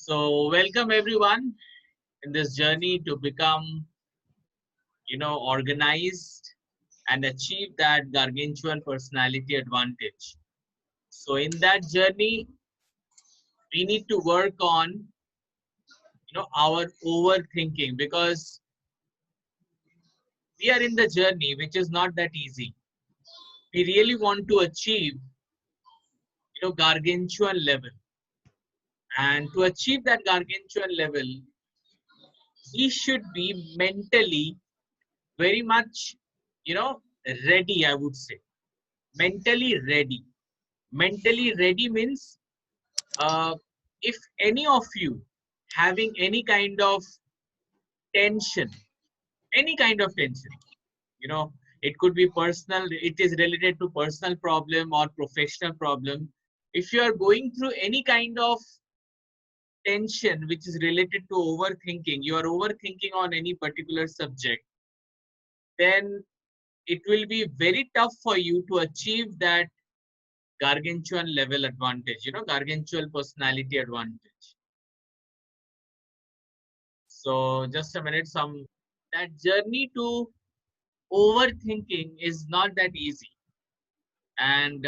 So welcome everyone in this journey to become, organized and achieve that gargantuan personality advantage. So in that journey, we need to work on, our overthinking because we are in the journey, which is not that easy. We really want to achieve, gargantuan level. And to achieve that gargantuan level, we should be mentally very much, you know, ready, I would say. Mentally ready. Mentally ready means uh, if any of you having tension, any kind of tension, you know, it could be personal, it is related to personal problem or professional problem. If you are going through any kind of tension which is related to overthinking, you are overthinking on any particular subject, then it will be very tough for you to achieve that gargantuan level advantage, gargantuan personality advantage. So just a minute, that journey to overthinking is not that easy, and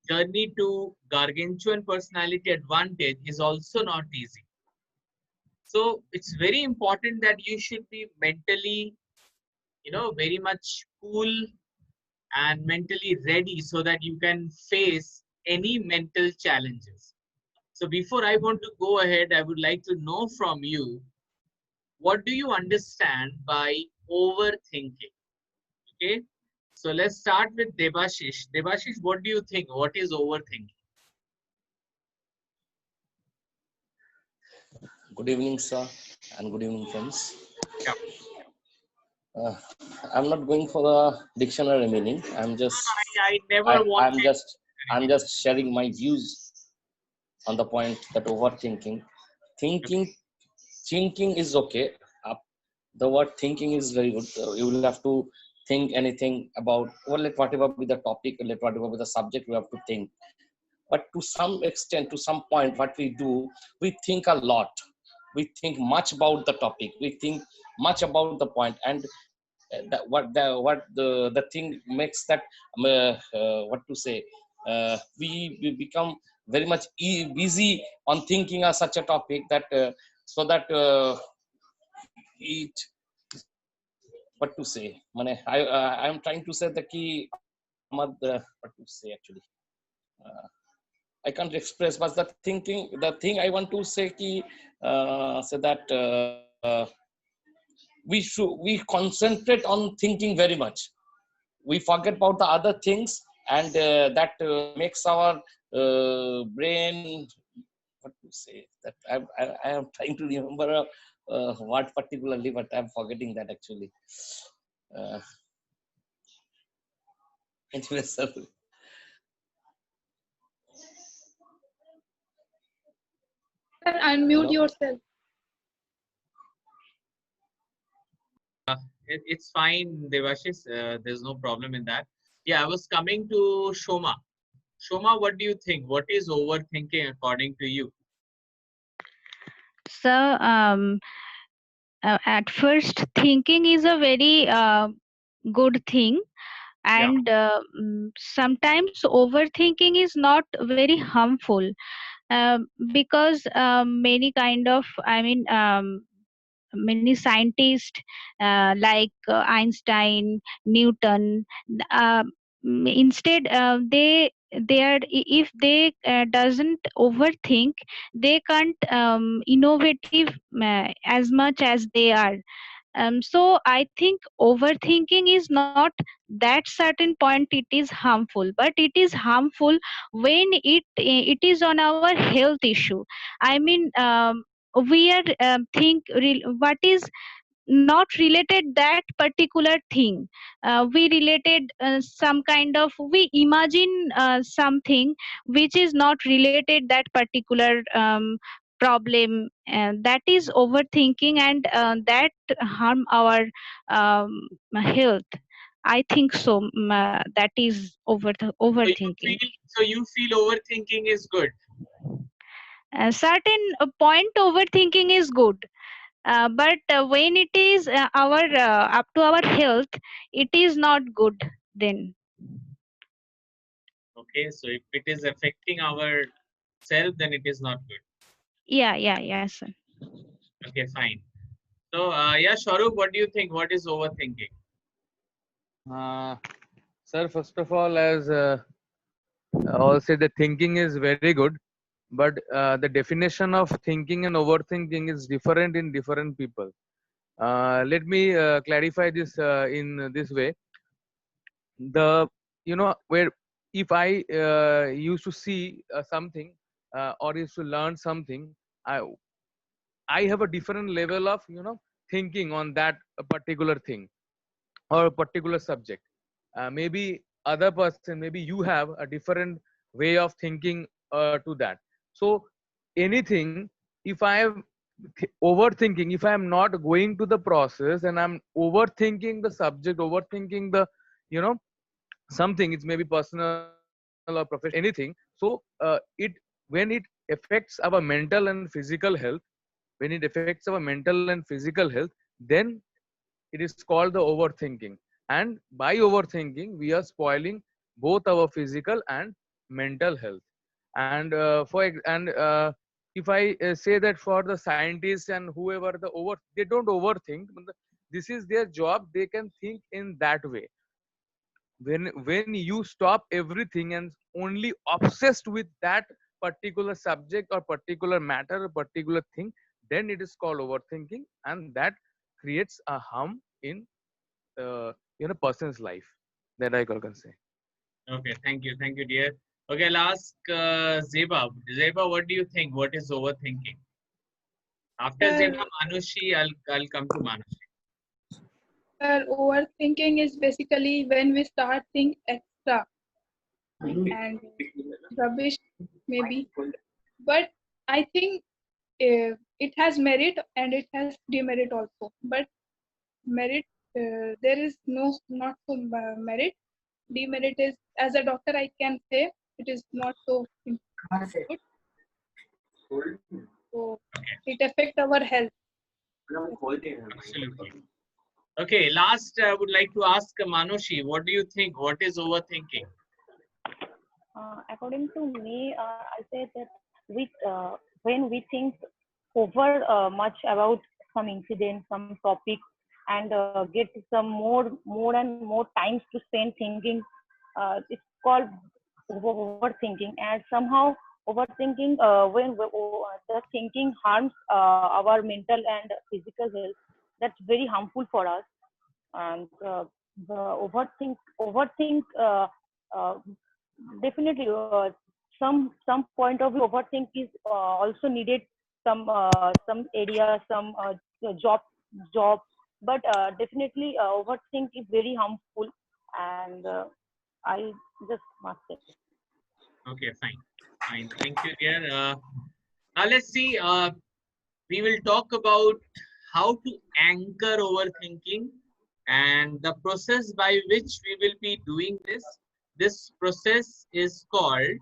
journey to gargantuan personality advantage is also not easy. So it's very important that you should be mentally, very much cool and mentally ready so that you can face any mental challenges. So before I want to go ahead, I would like to know from you, what do you understand by overthinking? Okay. So let's start with Debashish. Debashish, what do you think? What is overthinking? Good evening, sir, and good evening, friends. Yeah. Uh, I'm not going for the dictionary meaning. I never I'm wanted. just, I'm just sharing my views on the point that overthinking, Okay. thinking, thinking is okay. The word thinking is very good. You will have to think anything about, well, let whatever be the topic, let whatever be the subject, we have to think. But to some extent, to some point, what we do, we think a lot. We think much about the topic. We think much about the point, and the thing makes that what to say. We become very much busy on thinking of such a topic that so that it what to say. I am trying to say the key. What to say actually. Uh, I can't express, but the thing I want to say say that we concentrate on thinking very much. We forget about the other things, and that makes our brain. What to say? That I am trying to remember what particularly, but I'm forgetting that actually. Uh, anyway, sir. Sir, unmute Hello. yourself. It's fine, Devashish. There's no problem in that. Yeah, I was coming to Shoma. Shoma, what do you think? What is overthinking according to you? So, at first, thinking is a very good thing, Yeah. and sometimes overthinking is not very harmful because many kind of, many scientists like Einstein, Newton, uh, instead they are, if they doesn't overthink, they can't innovative as much as they are. So I think overthinking is not that certain point it is harmful, but it is harmful when it is on our health issue. I mean, we are what is not related that particular thing. We related some kind of, we imagine something which is not related that particular problem, that is overthinking, and that harm our health. I think so. That is So you overthinking. feel so you feel overthinking is good. A certain point overthinking is good, but when it is our up to our health, it is not good then. Okay, so if it is affecting our self, then it is not good. Yeah, sir. Okay, fine. So, yeah, Sharup, what do you think? What is overthinking? Sir, first of all, as all say, the thinking is very good, but the definition of thinking and overthinking is different in different people. Let me clarify this in this way. The where if I used to see something or used to learn something, I have a different level of thinking on that particular thing or a particular subject. Maybe other person, maybe you have a different way of thinking to that. So anything, if I am overthinking, if I am not going to the process and I'm overthinking the subject, overthinking the you know something, it's maybe personal or professional, anything. So it when it affects our mental and physical health, when it affects our mental and physical health, then it is called the overthinking. And by overthinking, we are spoiling both our physical and mental health. And if I say that for the scientists and whoever they don't overthink. This is their job. They can think in that way. When you stop everything and only obsessed with that particular subject or particular matter or particular thing, then it is called overthinking, and that creates a harm in person's life. That I can say. Okay, thank you, dear. Okay, I'll ask Zeba. Zeba, what do you think? What is overthinking? After Zeba, Manushi, I'll come to Manushi. Overthinking is basically when we start think extra and rubbish maybe. But I think it has merit and it has demerit also. But merit, there is not so merit. Demerit is, as a doctor, I can say it is not so good. So it affects our health. Absolutely. Okay, last, I would like to ask Manushi, what do you think? What is overthinking? According to me, I say that when we think over much about some incident, some topic, and get some more and more times to spend thinking, it's called overthinking. And somehow overthinking, when the thinking harms our mental and physical health, that's very harmful for us. And the overthink uh, definitely some point of view overthink is also needed, some area, some job, but definitely overthink is very harmful, and I just must say. Okay, fine. Thank you, dear. Now let's see. We will talk about how to anchor overthinking and the process by which we will be doing this. This process is called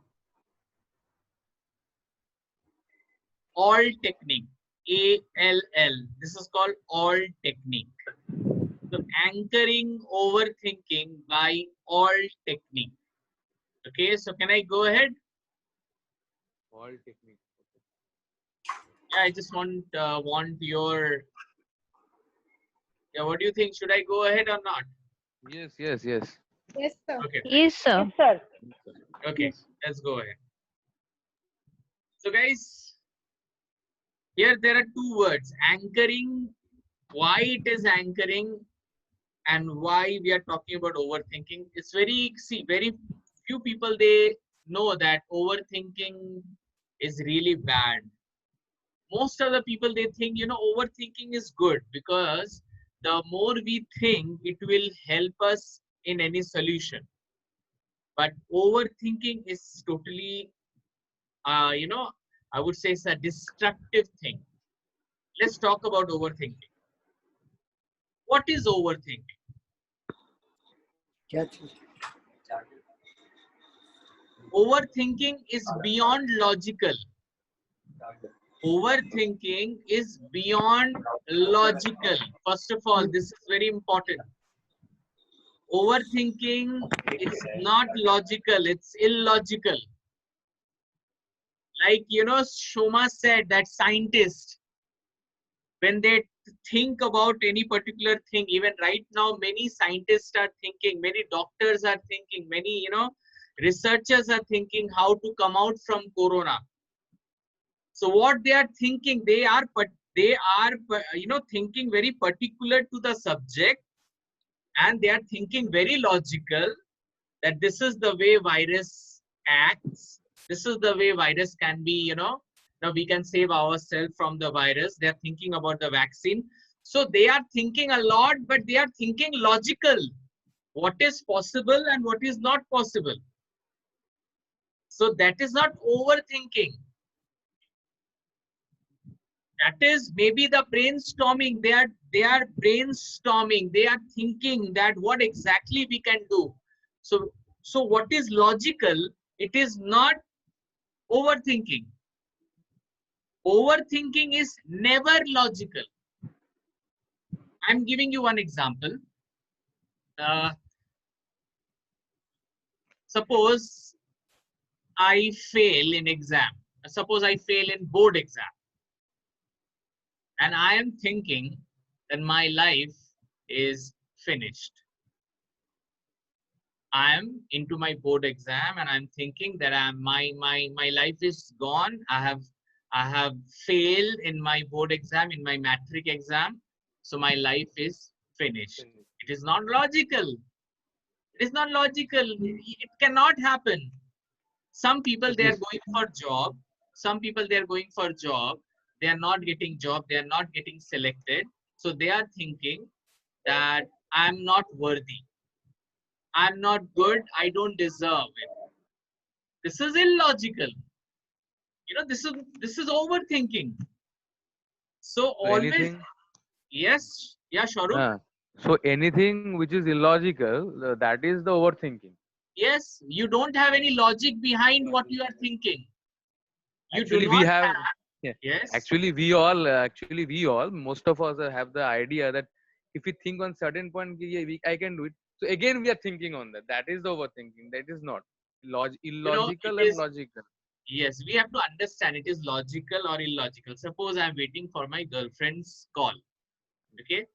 ALL technique. ALL. This is called ALL technique. So anchoring overthinking by ALL technique. Okay, so can I go ahead? All technique. Yeah, I just want your, yeah, what do you think? Should I go ahead or not? Yes. Yes, sir. Okay, Yes, sir. Yes, sir. okay, let's go ahead. So guys, here there are two words, anchoring, why it is anchoring and why we are talking about overthinking. It's very few people, they know that overthinking is really bad. Most of the people, they think, overthinking is good because the more we think, it will help us in any solution. But overthinking is totally, I would say it's a destructive thing. Let's talk about overthinking. What is overthinking? Overthinking is beyond logical. Overthinking is beyond logical. First of all, this is very important. Overthinking is not logical, it's illogical. Like, you know, Shoma said that scientists, when they think about any particular thing, even right now, many scientists are thinking, many doctors are thinking, many, you know, researchers are thinking how to come out from corona. So what they are thinking, they are, you know, thinking very particular to the subject, and they are thinking very logical that this is the way virus acts. This is the way virus can be, you know, now we can save ourselves from the virus. They are thinking about the vaccine. So they are thinking a lot, but they are thinking logical. What is possible and what is not possible. So that is not overthinking. That is maybe the brainstorming. They are brainstorming. They are thinking that what exactly we can do. So what is logical, it is not overthinking. Overthinking is never logical. I'm giving you one example. Suppose I fail in exam. Suppose I fail in board exam. And I am thinking that my life is finished. I am into my board exam and I'm thinking that my life is gone. I have failed in my board exam, in my matric exam. So my life is finished. It is not logical. It is not logical. It cannot happen. Some people, they are going for job. Some people, they are going for job. They are not getting job. They are not getting selected. So they are thinking that I'm not worthy. I'm not good. I don't deserve it. This is illogical. You know, this is overthinking. So always, anything, yes, yeah, Shahrukh. so anything which is illogical, that is the overthinking. Yes, you don't have any logic behind what you are thinking. You Actually, do we not have. Yeah. Yes. Actually, we all, most of us have the idea that if we think on certain point, yeah, I can do it. So again, we are thinking on that. That is the overthinking. That is not You know, it illogical and is, logical. yes, we have to understand it is logical or illogical. Suppose I'm waiting for my girlfriend's call. Okay.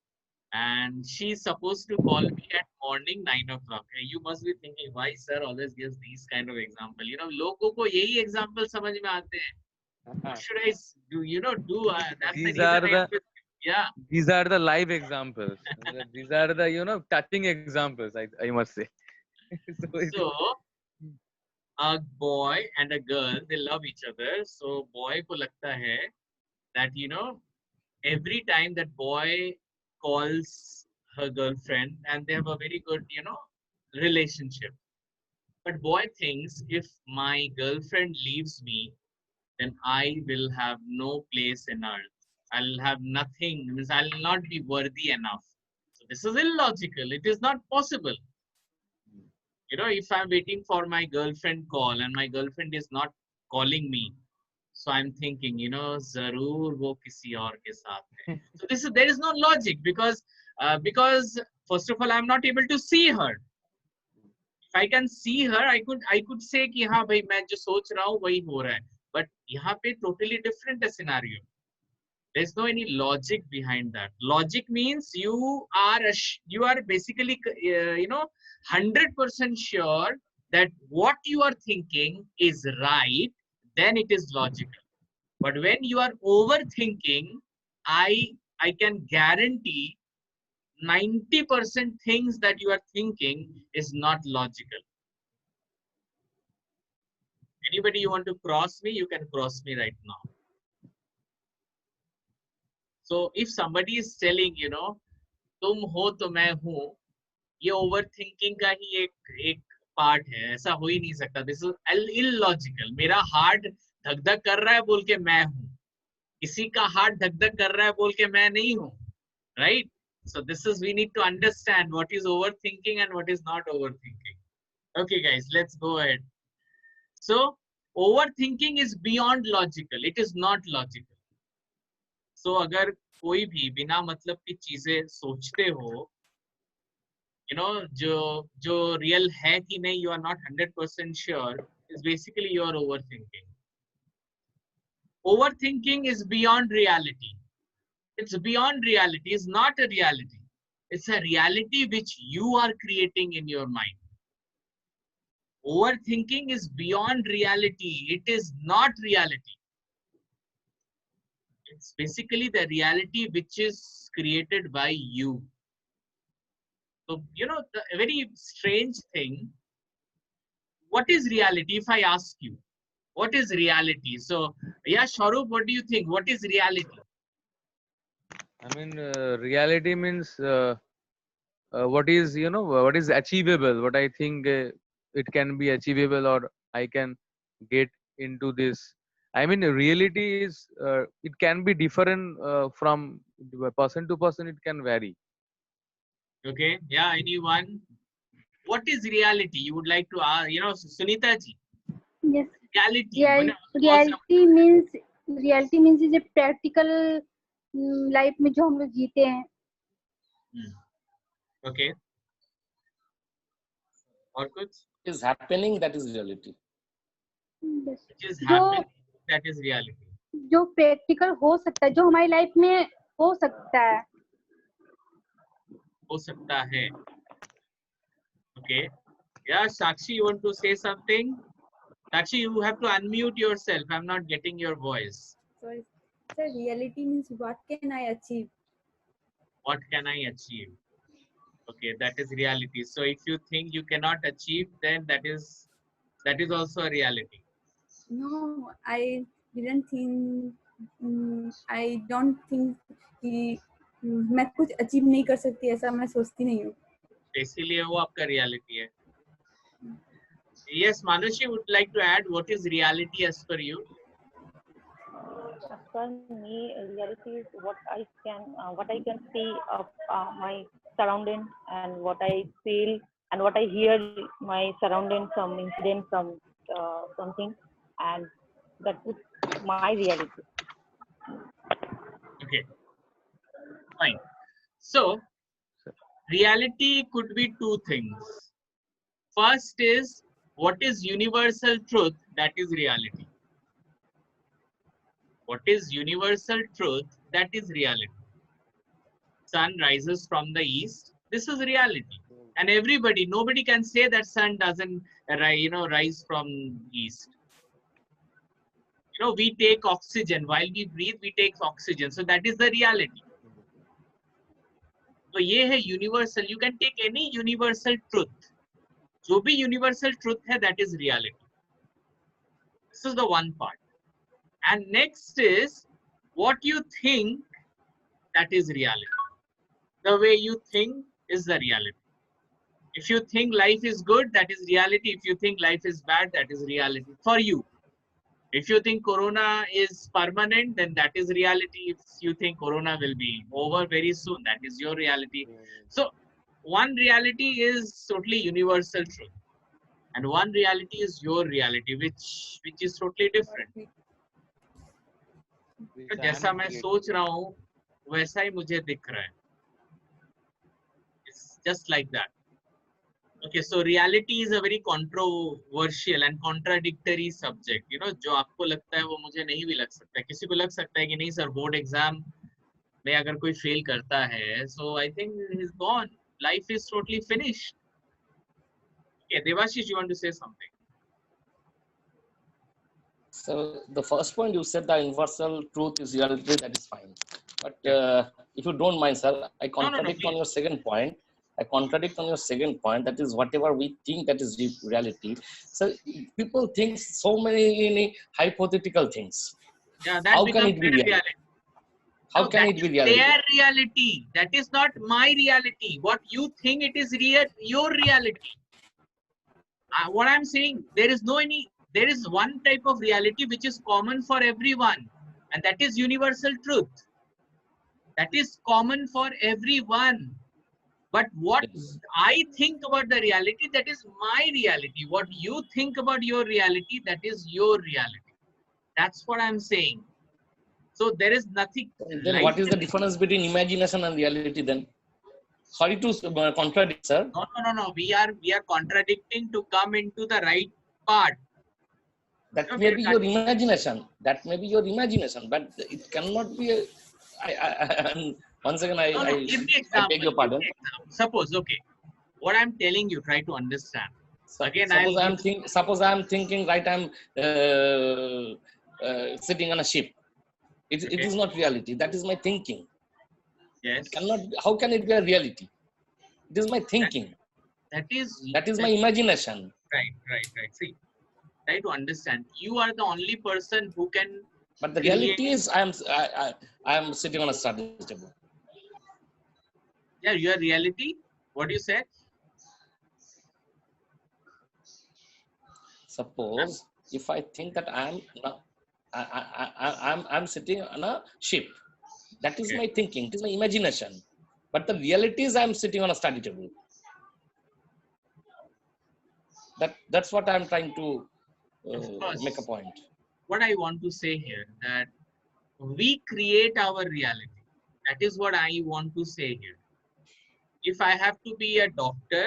And she's supposed to call me at morning 9 o'clock. You must be thinking, why sir always gives these kind of example? You know, लोगों को यही example समझ में आते हैं. What should I do? You know, that's the These reason are I the always, yeah. these are the live examples. These are the touching examples. I must say. So a boy and a girl, they love each other. So boy को लगता है that, you know, every time that boy calls her girlfriend and they have a very good, you know, relationship. But boy thinks if my girlfriend leaves me, then I will have no place in earth. I'll have nothing, means I'll not be worthy enough. So this is illogical. It is not possible. You know, if I'm waiting for my girlfriend call and my girlfriend is not calling me, so I'm thinking, you know, zarur wo kisi aur ke saath hai. So there is no logic because first of all, I'm not able to see her. If I can see her, I could say कि हाँ भाई मैं जो सोच रहा हूँ वही हो रहा है. But यहाँ पे totally different scenario. There's no any logic behind that. Logic means you are basically 100% sure that what you are thinking is right, then it is logical. But when you are overthinking, I can guarantee 90% things that you are thinking is not logical. Anybody you want to cross me, you can cross me right now. So if somebody is telling, you know, तुम हो तो मैं हूँ, ये overthinking का ही एक part है. ऐसा हो ही नहीं सकता. This is illogical. मेरा हार्ट धक धक कर रहा है बोल के मैं हूँ, किसी का हार्ट धक धक कर रहा है बोल के मैं नहीं हूँ. Right? So this is, we need to understand what is overthinking and what is not overthinking. Okay guys, let's go ahead. So Overthinking is beyond logical. It is not logical. So अगर कोई भी बिना मतलब की चीजें सोचते हो, जो रियल है कि नहीं, you are not 100% sure, is basically you are overthinking. Overthinking is beyond reality. It's beyond reality. It's not a reality. It's a reality which you are creating in your mind. Overthinking is beyond reality. It is not reality. It's basically the reality which is created by you. So, the very strange thing, what is reality? If I ask you, what is reality? So, yeah, Sharup, what do you think? What is reality? I mean, reality means what is what is achievable. What I think it can be achievable, or I can get into this. I mean, reality is it can be different from person to person. It can vary. Okay, yeah, anyone? What is reality? You would like to ask, Sunita ji. Yes. Reality. reality means is a practical life में जो हम लोग जीते हैं. Okay. और कुछ? Is happening, that is reality. Yes. Which is happening, that is reality. जो practical हो सकता है, जो हमारी लाइफ में हो सकता है. हो सकता है. Okay. Yeah, Sakshi, you want to say something? Sakshi, you have to unmute yourself. I'm not getting your voice. Sorry. Sir, reality means what can I achieve? What can I achieve? Okay, that is reality. So if you think you cannot achieve, then that is also a reality. No, I didn't think. I don't think कि मैं कुछ achieve नहीं कर सकती, ऐसा मैं सोचती नहीं हूँ. इसीलिए वो आपका reality है. Yes, Manushi would like to add, what is reality as per you? For me, reality is what I can see of my surroundings and what I feel and what I hear my surroundings, some incident, some something, and that is my reality. Okay, fine. So, reality could be two things. First is, what is universal truth? That is reality. What is universal truth? That is reality. Sun rises from the east. This is reality. And nobody can say that sun doesn't rise from east. We take oxygen. While we breathe, we take oxygen. So that is the reality. So ये है universal. You can take any universal truth. जो भी universal truth है, that is reality. This is the one part. And next is what you think, that is reality. The way you think is the reality. If you think life is good, that is reality. If you think life is bad, that is reality for you. If you think Corona is permanent, then that is reality. If you think Corona will be over very soon, that is your reality. So one reality is totally universal truth. And one reality is your reality, which is totally different. तो जैसा मैं सोच रहा हूँ वैसा ही मुझे दिख रहा है. It's just like that. Okay, so reality is a very controversial and contradictory subject. जो आपको लगता है वो मुझे नहीं भी लग सकता है. किसी को लग सकता है कि नहीं सर, बोर्ड एग्जाम में अगर कोई फेल करता है, so I think he's gone. Life is totally finished. Okay, Devashish, you want to say something? So the first point you said, the universal truth is reality, that is fine. But if you don't mind, sir, I contradict on your second point. That is whatever we think, that is reality. So people think so many hypothetical things. Yeah, that how can it be reality? How can it be reality? Their reality. That is not my reality. What you think it is your reality. What I'm saying, there is one type of reality which is common for everyone, and that is universal truth. That is common for everyone. But what Yes. I think about the reality, that is my reality. What you think about your reality, that is your reality. That's what I'm saying. So there is nothing Then like what is the difference between imagination and reality then? Sorry to contradict, sir. no. We are contradicting to come into the right part. That No, we may are be your imagination. That may be your imagination, but it cannot be. Once again, no. Give me I beg example. your Give pardon. me example. Suppose, okay, what I'm telling you, try to understand. Again, I'll give. Suppose I am thinking, right? I'm sitting on a ship. It Okay. is not reality. That is my thinking. Yes. It cannot. How can it be a reality? It is my thinking. That is My imagination. right. See, try to understand. You are the only person who can But the create. reality is, I am sitting on a study table. Yeah, your reality. What you said? Suppose if I think that I'm sitting on a ship, that is Okay. my thinking. It is my imagination. But the reality is, I'm sitting on a study table. That's what I'm trying to Of course. make a point. What I want to say here, that we create our reality. That is what I want to say here. If I have to be a doctor,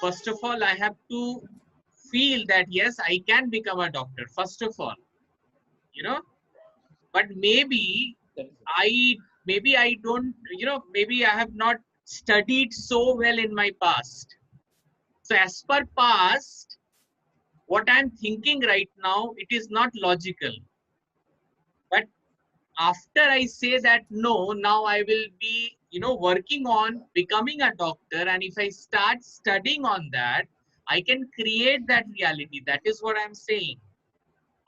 first of all, I have to feel that yes, I can become a doctor. First of all, you know, but maybe I don't, maybe I have not studied so well in my past. So as per past, what I'm thinking right now, it is not logical. But after I say that no, now I will be, working on becoming a doctor, and if I start studying on that, I can create that reality. That is what I'm saying.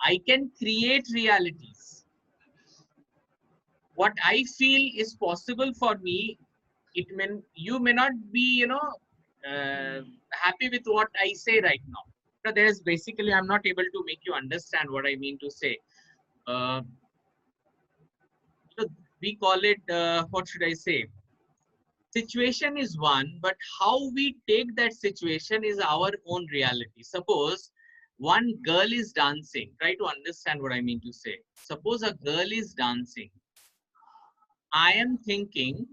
I can create realities. What I feel is possible for me, you may not be, happy with what I say right now. So there's basically, I'm not able to make you understand what I mean to say. So we call it, what should I say? Situation is one, but how we take that situation is our own reality. Suppose one girl is dancing. Try to understand what I mean to say. Suppose a girl is dancing. I am thinking,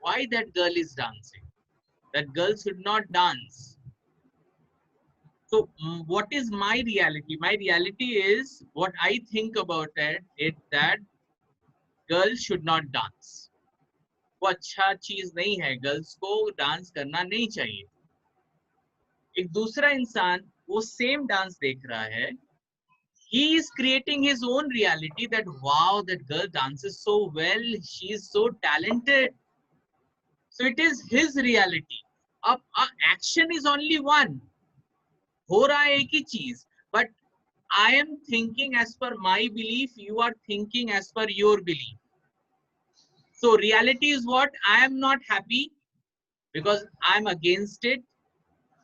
why that girl is dancing? That girl should not dance. So what is my reality? My reality is what I think about it that girl should not dance. वो अच्छा चीज नहीं है, girls को dance करना नहीं चाहिए. एक दूसरा इंसान वो सेम डांस देख रहा है. He is creating his own reality that wow, that girl dances so well, she is so talented. So it is his reality. अब action is only one. हो रहा है एक ही चीज, but I am thinking as per my belief, you are thinking as per your belief. So reality is what? I am not happy because I am against it,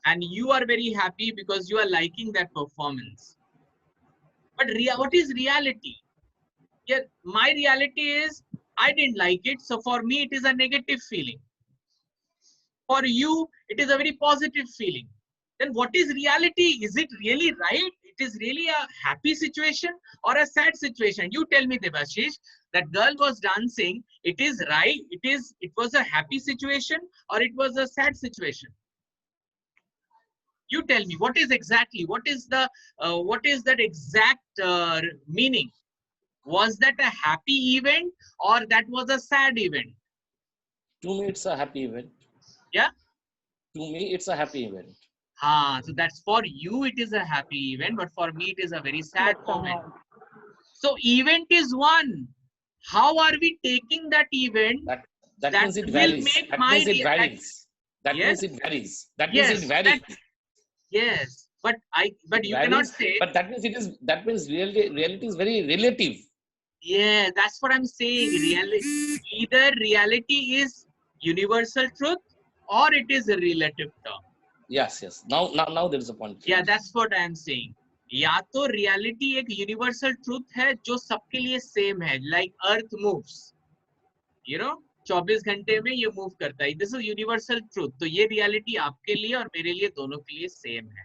and you are very happy because you are liking that performance. But what is reality? Yeah, my reality is I didn't like it, so for me it is a negative feeling. For you, it is a very positive feeling. Then what is reality? Is it really right? It is really a happy situation or a sad situation? You tell me, Debashish. That girl was dancing. It is right. It was a happy situation or it was a sad situation? You tell me, what is that exact meaning? Was that a happy event or that was a sad event? To me, it's a happy event. Yeah? To me, it's a happy event. So that's for you, it is a happy event, but for me, it is a very sad moment. So event is one. How are we taking that event? That means it varies. That means it varies. That means it varies. That means it varies. Yes, but you cannot say. But that means reality is very relative. Yeah, that's what I'm saying. Either reality is universal truth or it is a relative term. Yes. Now there is a point. Yeah, that's what I am saying. या तो reality एक universal truth है जो सबके लिए same है, like earth moves. 24 घंटे में ये मूव करता है। This is universal truth. तो ये रियलिटी आपके लिए और मेरे लिए दोनों के लिए सेम है।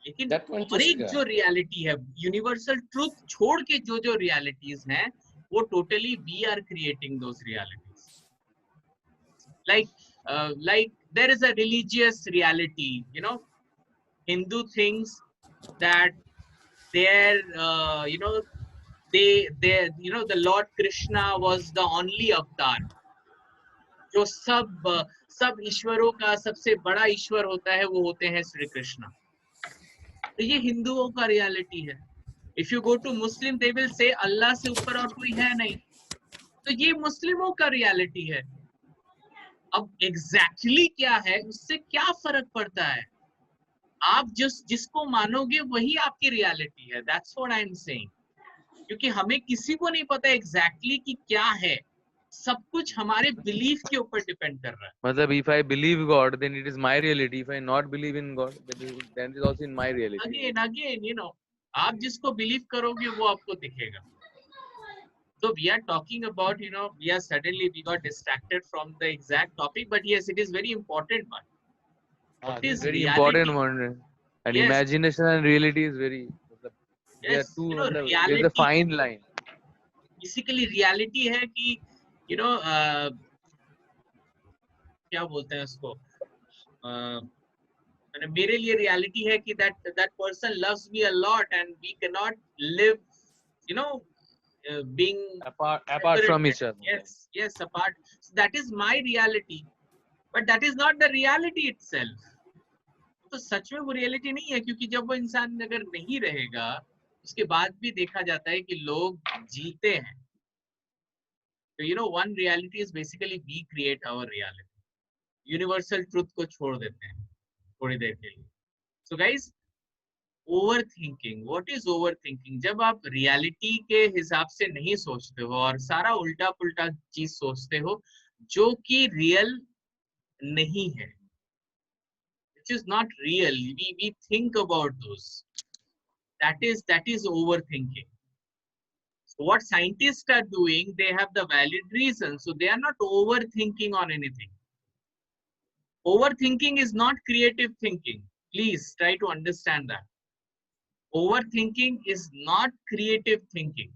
लेकिन और एक जो रियलिटी है यूनिवर्सल ट्रूथ छोड़ के जो जो रियलिटीज हैं वो totally we are creating those realities. like there is a religious reality, you know. Hindu thinks that their they you know the Lord Krishna was the only avatar. जो सब ईश्वरों का सबसे बड़ा ईश्वर होता है वो होते हैं श्री कृष्ण। तो ये हिंदुओं का रियलिटी है। If you go to Muslim they will say Allah से ऊपर और कोई है नहीं। तो ये मुस्लिमों का रियलिटी है। अब एग्जैक्टली क्या है उससे क्या फर्क पड़ता है? आप जिसको मानोगे वही आपकी रियलिटी है। That's what I am saying. क्योंकि हमें किसी को नहीं पता एग्जैक्टली कि क्या है। सब कुछ हमारे बिलीफ के ऊपर डिपेंड कर रहा है। मतलब if I believe God, then it is my reality. If I not believe in God, then it is also in my reality. Again, you know, आप जिसको बिलीव करोगे वो आपको दिखेगा। So we are talking about, you know, we got distracted from the exact topic, but yes, it is very important one. What is very reality? important one. And Yes. imagination and reality is very. They are Yes, two. you know, There is a reality. fine line. Basically, reality है कि, you know, क्या बोलते हैं उसको? मेरे लिए reality है कि that person loves me a lot and we cannot live, you know, being apart from each other. Yes, apart. So that is my reality, but that is not the reality itself. तो सच में वो reality नहीं है, क्योंकि जब वो इंसान अगर नहीं रहेगा उसके बाद भी देखा जाता है कि लोग जीते हैं। तो you know, one reality is basically we create our reality. Universal truth को छोड़ देते हैं थोड़ी देर के लिए। So guys, over thinking, what is over thinking? जब आप रियलिटी के हिसाब से नहीं सोचते हो और सारा उल्टा पुल्टा चीज सोचते हो जो कि रियल नहीं है, which is not real, we think about those, that is overthinking. So what scientists are doing, they have the valid reason, so they are not overthinking on anything. Overthinking is not creative thinking. Please try to understand that. Overthinking is not creative thinking.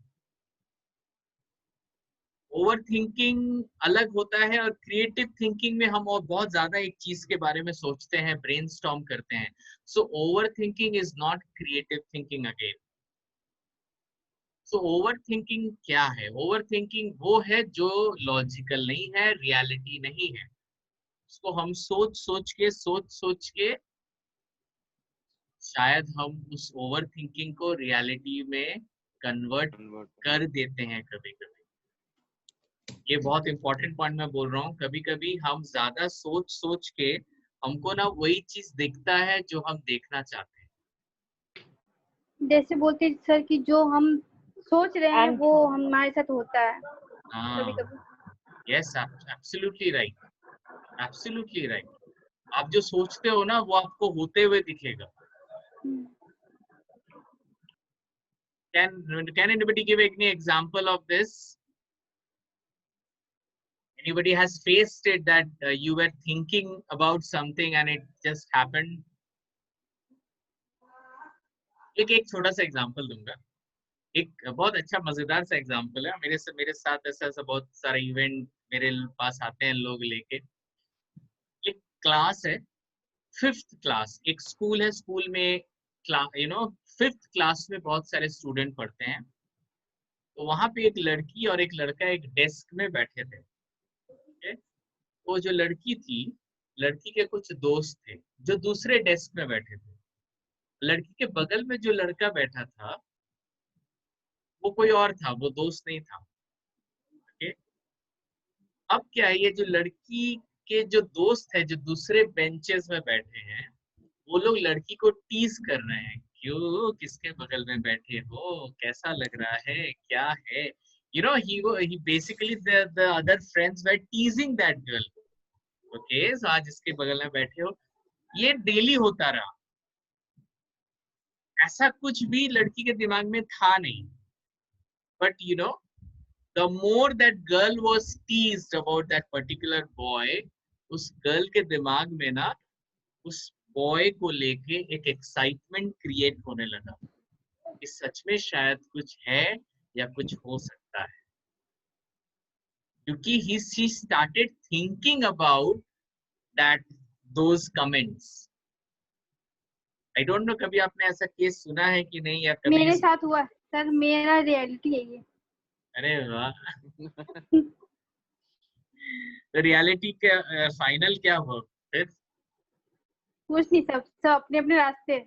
Overthinking अलग होता है और creative thinking में हम और बहुत ज्यादा एक चीज के बारे में सोचते हैं, brainstorm करते हैं. So overthinking is not creative thinking again. So overthinking क्या है? Overthinking वो है जो logical नहीं है, reality नहीं है. उसको हम सोच के शायद हम उस ओवर थिंकिंग को रियलिटी में कन्वर्ट कर देते हैं कभी कभी। ये बहुत इंपॉर्टेंट पॉइंट मैं बोल रहा हूँ। कभी कभी हम ज्यादा सोच के हमको ना वही चीज दिखता है जो हम देखना चाहते हैं। जैसे बोलते हैं सर कि जो हम सोच रहे हैं वो हमारे साथ होता है कभी कभी। Yes, absolutely right, absolutely right. आप जो सोचते हो ना वो आपको होते हुए दिखेगा। Can anybody give any example of this? Anybody has faced it that you were thinking about something and it just happened? एक छोटा सा एग्जांपल दूंगा। एक बहुत अच्छा मजेदार सा एग्जांपल है। मेरे साथ ऐसा बहुत सारे इवेंट मेरे पास आते हैं लोग लेके। एक क्लास है, 5th क्लास, एक स्कूल है, स्कूल में यू नो 5th क्लास में बहुत सारे स्टूडेंट पढ़ते हैं। तो वहां पे एक लड़की और एक लड़का एक डेस्क में बैठे थे। वो जो लड़की थी, लड़की के कुछ दोस्त थे जो दूसरे डेस्क में बैठे थे। लड़की के बगल में जो लड़का बैठा था वो कोई और था, वो दोस्त नहीं था। ओके, अब क्या है, ये जो लड़की के जो दोस्त है जो दूसरे बेंचेस में बैठे हैं, वो लोग लड़की को टीज कर रहे हैं, क्यों, किसके बगल में बैठे हो, कैसा लग रहा है, क्या है, you know, he basically the other friends were teasing that girl. Okay, so आज इसके बगल में बैठे हो। ये डेली होता रहा, ऐसा कुछ भी लड़की के दिमाग में था नहीं। But you know the more that girl was teased about that particular boy, उस girl के दिमाग में ना उस boy को लेके एक excitement create होने लगा कि सच में शायद कुछ है या कुछ हो सकता है, क्योंकि she started thinking about that those comments. I don't know कभी आपने ऐसा केस सुना है कि नहीं, या कभी मेरे साथ हुआ सर, मेरा रियलिटी है ये। अरे वाह तो रियलिटी का फाइनल क्या हुआ फिर? कुछ नहीं, सब अपने अपने रास्ते।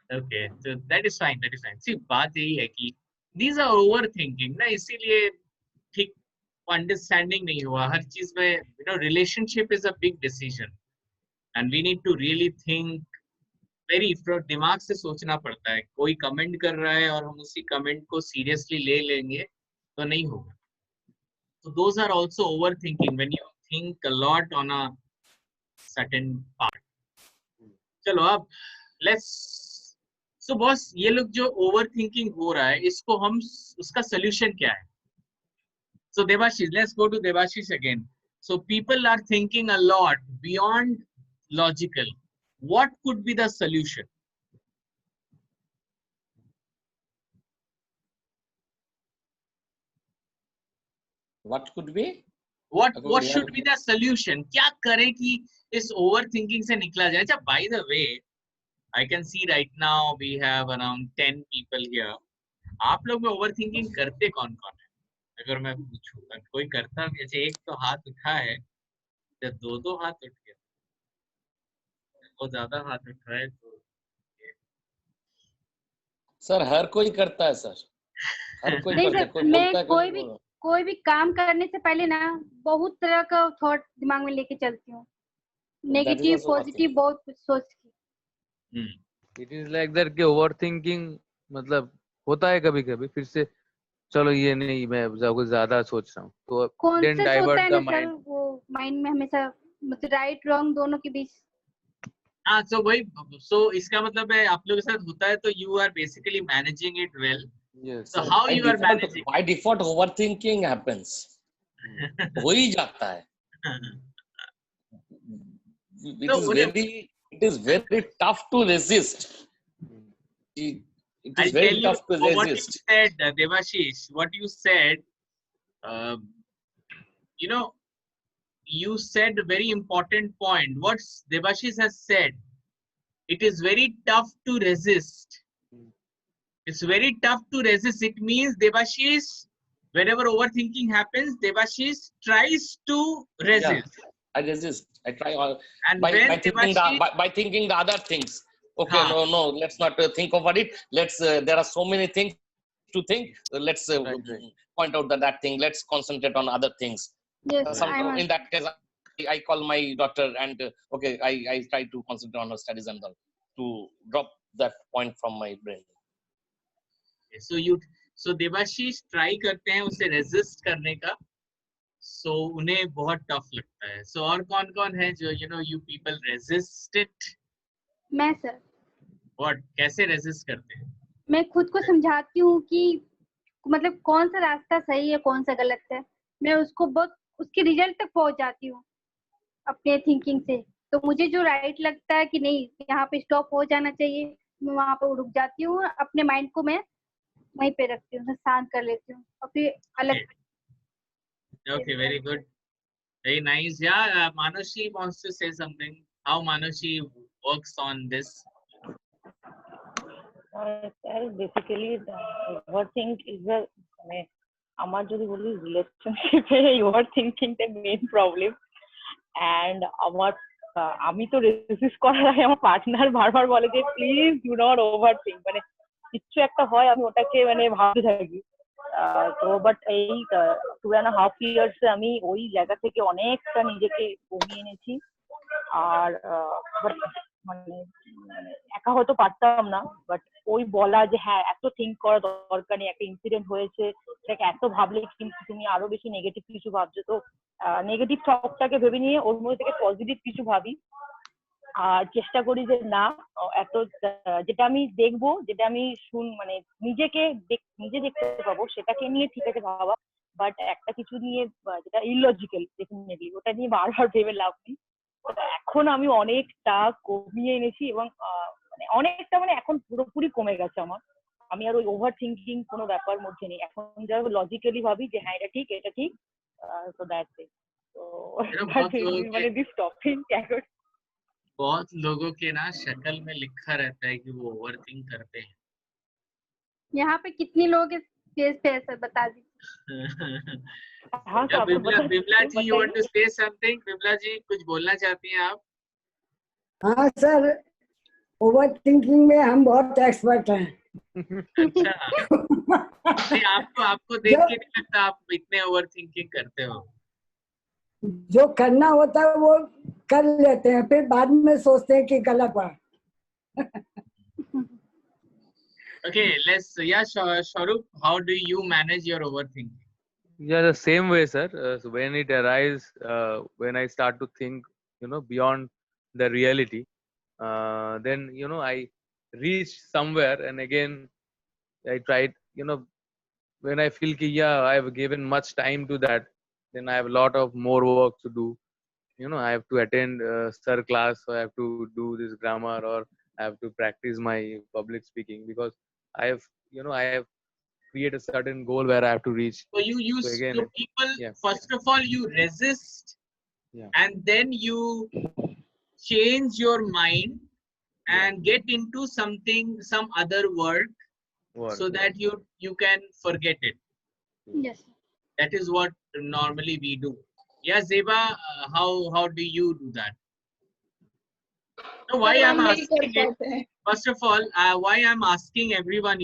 Okay, so that is fine, that is fine. See, बात यही है कि these are overthinking ना, इसीलिए ठीक अंडरस्टैंडिंग नहीं हुआ हर चीज में। you know, relationship is a big decision and we need to really think very, दिमाग से सोचना पड़ता है। कोई कमेंट कर रहा है और हम उसी कमेंट को सीरियसली ले लेंगे तो नहीं होगा। So those are also overthinking when you think a lot on a certain part. चलो अब let's, so बॉस ये लोग जो overthinking हो रहा है इसको हम, उसका solution क्या है? So Debashish, let's go to Debashish again. So people are thinking a lot beyond logical. What could be the solution? What could be? What should be the solution? क्या करें कि इस overthinking से निकला जाए? अच्छा, by the way, I can see right now we have around 10 people here. आप लोग में overthinking करते कौन कौन है? अगर मैं पूछूं, कोई करता भी? अच्छा, एक तो हाथ उठा है, तो दो हाथ उठ गया, बहुत ज्यादा हाथ उठाए तो सर हर कोई करता है सर, हर कोई नहीं करता है। सर, मैं कोई भी काम करने से पहले ना बहुत तरह का थॉट दिमाग में लेके चलती हूँ, नेगेटिव पॉजिटिव बहुत कुछ सोच के। इट इज लाइक दैट कि ओवरथिंकिंग मतलब होता है कभी कभी, फिर से चलो ये नहीं, मैं कुछ ज्यादा सोच रहा हूँ, तो कॉन्शियस होता है ना सर, वो माइंड में हमेशा मतलब राइट रॉन्ग दोनों के बीच। हाँ, so वही, so इसका मतलब है आप लोगों के साथ होता है तो you are basically managing it well. Yes. So how you are managing? By default overthinking happens. हो ही जाता है। It is very tough to resist. It is very tough to resist. What you said, Debashish, what you said, you know, you said a very important point. What Debashish has said, it is very tough to resist. It's very tough to resist. It means Debashish, whenever overthinking happens, Debashish tries to resist. Yeah, I resist. I try all, and by thinking the other things. Okay, no, let's not think over it. Let's. There are so many things to think. Let's point out that thing. Let's concentrate on other things. Yes, in that case, I call my daughter and okay, I try to concentrate on her studies and all to drop that point from my brain. So Debashish try करते हैं उसे resist करने का, so उन्हें बहुत tough लगता है. So और कौन है जो you people resist it? मैं सर. What? कैसे resist करते हैं? मैं खुद को समझाती हूँ कि मतलब कौन सा रास्ता सही है कौन सा गलत है, मैं उसको बहुत उसके रिजल्ट तक पहुंच जाती हूँ अपने थिंकिंग से। तो मुझे जो राइट लगता है कि नहीं यहाँ पे स्टॉप हो जाना चाहिए, मैं वहां पर रुक जाती हूँ, अपने माइंड को मैं वहीं पे रखती हूँ, शांत कर लेती हूँ और फिर अलग। Okay, very good, very nice. Yeah, Manushi wants to say something. How Manushi works on this? Basically, overthink is a আমার যদি বলি রিলেশনশিপে ওভারথিংকিং টা মেইন প্রবলেম। এন্ড আমি তো রেজিস্ট করার আগে আমার পার্টনার বারবার বলে যে প্লিজ ডু নট ওভারথিংক, মানে কিছু একটা হয় আমি ওটাকে ভাবতে থাকি। তো বাট এই 2.5 ইয়ার্স আমি ওই জায়গা থেকে অনেকটা নিজেকে কমিয়ে এনেছি। আর মানে একা হয়তো পারতাম না, বাট ওই বলা যে হ্যাঁ এত থিঙ্ক করা দরকার নেই, একটা ইনসিডেন্ট হয়েছে সেটাকে এত ভাবলে কিন্তু তুমি আরো বেশি নেগেটিভ কিছু ভাবছো, তো নেগেটিভ থটটাকে ভেবে নিয়ে ওর মধ্যে থেকে পজিটিভ কিছু ভাবি। আর চেষ্টা করি যে না এত যেটা আমি দেখবো, যেটা আমি মানে নিজে দেখতে পাবো সেটাকে নিয়ে ঠিক আছে ভাবা, বাট একটা কিছু নিয়ে যেটা ইললজিক্যাল ডেফিনেটলি ওটা নিয়ে বারবার ভেবে লাভ নেই। এখন আমি অনেকটা কমিয়ে এনেছি এবং মানে অনেকটা মানে এখন পুরোপুরি কমে গেছে আমার। আমি আর ওই ওভার থিঙ্কিং কোনো ব্যাপার মধ্যে নেই, এখন যা লজিক্যালি ভাবি যে হ্যাঁ এটা ঠিক এটা ঠিক, তো দ্যাটস ইট। তো মানে দিস টপিক बहुत लोगों के ना शक्ल में लिखा रहता है कि वो ओवरथिंक करते हैं। यहाँ पे कितने लोग इस फेस पे ऐसा बता दीजिए। हाँ या आपको बिमला बताइए ji, you want to say something? Bimla ji कुछ बोलना चाहती हैं आप? हाँ सर, ओवर थिंकिंग में हम बहुत एक्सपर्ट हैं। अच्छा, नहीं आपको देख के नहीं लगता आप इतने ओवर थिंकिंग करते हो। जो करना होता है वो कर लेते हैं, फिर बाद में सोचते हैं कि गलत हुआ। Okay, let's, yeah, Sharup, how do you manage your overthinking? Yeah, the same way, sir. So when it arises, when I start to think, beyond the reality, then I reach somewhere, and again I tried. When I feel ki, yeah, I have given much time to that, then I have a lot of more work to do. I have to attend sir class, or I have to do this grammar, or I have to practice my public speaking, because I have create a certain goal where I have to reach. So you use, So again, so people, yeah. first of all, you resist, Yeah. and then you change your mind and get into something, some other work, so that you can forget it. Yes. That is what normally we do. Yeah, Zeba, how do you do that? So why I'm asking it, first of all, why I'm asking everyone,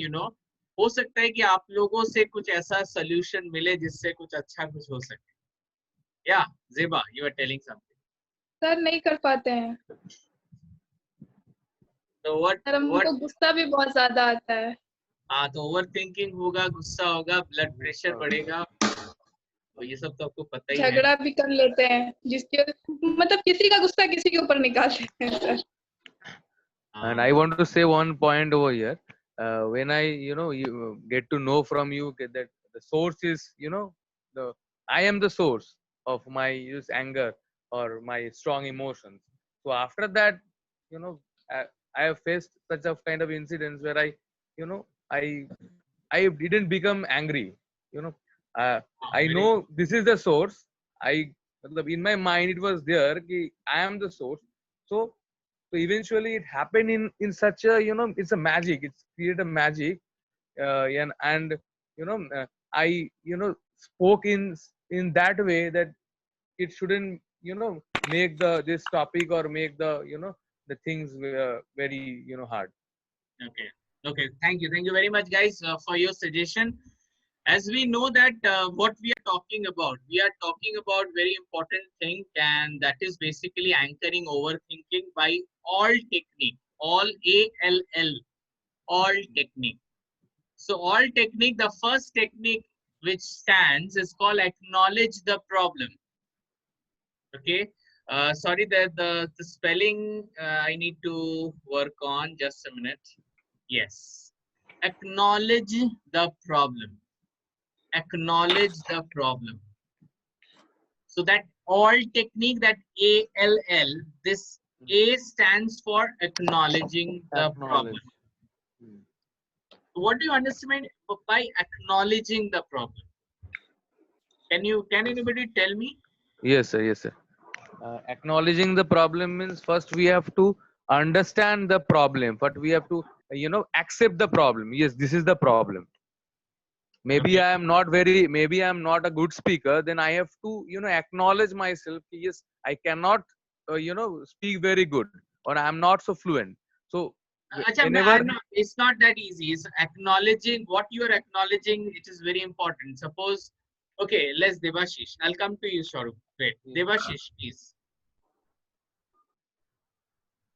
हो सकता है कि आप लोगों से कुछ ऐसा solution मिले जिससे कुछ अच्छा कुछ हो सके. Yeah, Zeba, you are telling something. Sir नहीं कर पाते हैं So what? सर हमको गुस्सा भी बहुत ज्यादा आता है. हाँ, तो ओवर थिंकिंग होगा, गुस्सा होगा, ब्लड प्रेशर बढ़ेगा, तो ये सब तो आपको पता ही है. झगड़ा भी कर लेते हैं, जिसके मतलब किसी का गुस्सा किसी के ऊपर निकाल देते हैं sir. And I want to say one point over here. When I, you get to know from you that the source is, I am the source of my anger or my strong emotions. So after that, I have faced such a kind of incidents where I didn't become angry. I know this is the source. In my mind it was there कि I am the source. So eventually it happened in such a, it's a magic. It's created a magic, and I spoke in that way that it shouldn't make this topic or make the things very hard. Okay, thank you very much, guys, for your suggestion. As we know that what we are talking about very important thing, and that is basically anchoring overthinking by all technique, all ALL, all technique. So all technique, the first technique which stands is called acknowledge the problem. Okay, sorry that the spelling I need to work on, just a minute. Yes, acknowledge the problem. Acknowledge the problem. So that all technique, that ALL, this A stands for acknowledging the problem. What do you understand by acknowledging the problem? Can anybody tell me? Yes, sir. Acknowledging the problem means first we have to understand the problem, but we have to accept the problem. Yes, this is the problem. Maybe I am not a good speaker, then I have to acknowledge myself. Yes, I cannot speak very good, or I am not so fluent. So whenever, it's not that easy. It's acknowledging what you are acknowledging. It is very important. Suppose, okay, let's Devashish. I'll come to you, Sharup. Wait, Devashish, please.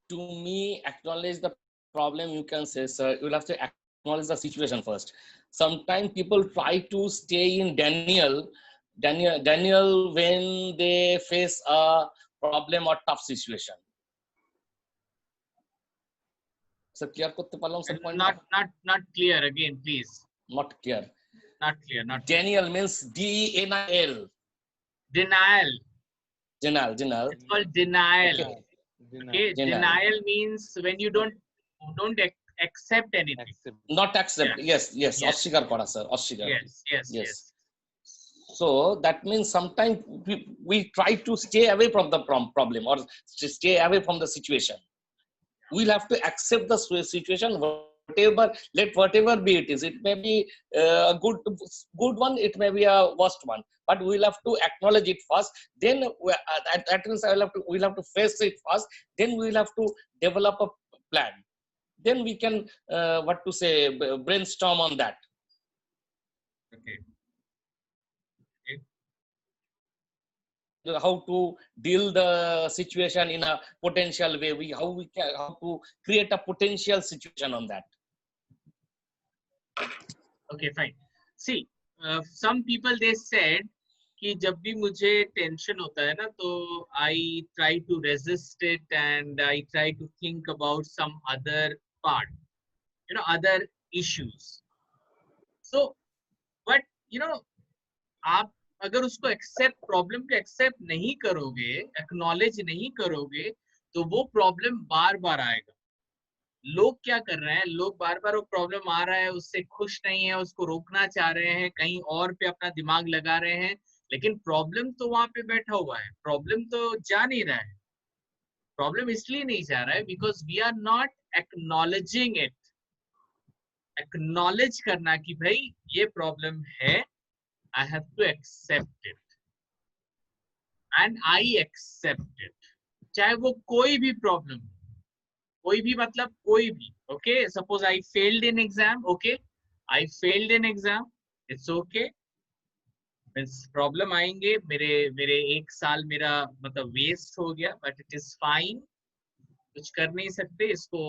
To me, acknowledge the problem, you can say, sir, you'll have to acknowledge the situation first. Sometimes people try to stay in Daniel when they face a problem or tough situation. Sir, clear korte parlam sir point? Not clear again, please. Not clear. Not clear. Not Denial means D-E-N-I-L. Denial. Denial. It's called denial. Okay. Okay. Denial means when you don't accept anything. Not accept. Yes. Ashikar kora sir. Ashikar. Yes. So that means sometimes we try to stay away from the problem or stay away from the situation. We'll have to accept the situation, whatever be it is. It may be a good one, it may be a worst one, but we'll have to acknowledge it first. Then that means we'll have to face it first. Then we'll have to develop a plan. Then we can brainstorm on that. Okay. How to deal the situation in a potential way, how to create a potential situation on that. Okay, fine. See, some people they said कि जब भी मुझे tension होता है ना तो I try to resist it and I try to think about some other part, other issues. So, but आप अगर उसको प्रॉब्लम को एक्सेप्ट नहीं करोगे, एक्नॉलेज नहीं करोगे, तो वो प्रॉब्लम बार बार आएगा. लोग क्या कर रहे हैं, लोग बार बार वो प्रॉब्लम आ रहा है उससे खुश नहीं है, उसको रोकना चाह रहे हैं, कहीं और पे अपना दिमाग लगा रहे हैं, लेकिन प्रॉब्लम तो वहां पे बैठा हुआ है, प्रॉब्लम तो जा नहीं रहा है. प्रॉब्लम इसलिए नहीं जा रहा है because we are not acknowledging it. Acknowledge करना कि भाई ये प्रॉब्लम है, I have to accept it and I accept it. चाहे वो कोई भी प्रॉब्लम, कोई भी मतलब कोई भी. Okay, suppose I failed in exam. Okay, I failed in exam. It's okay. Means problem आएंगे, मेरे एक साल मेरा मतलब वेस्ट हो गया, but it is fine. कुछ कर नहीं सकते इसको.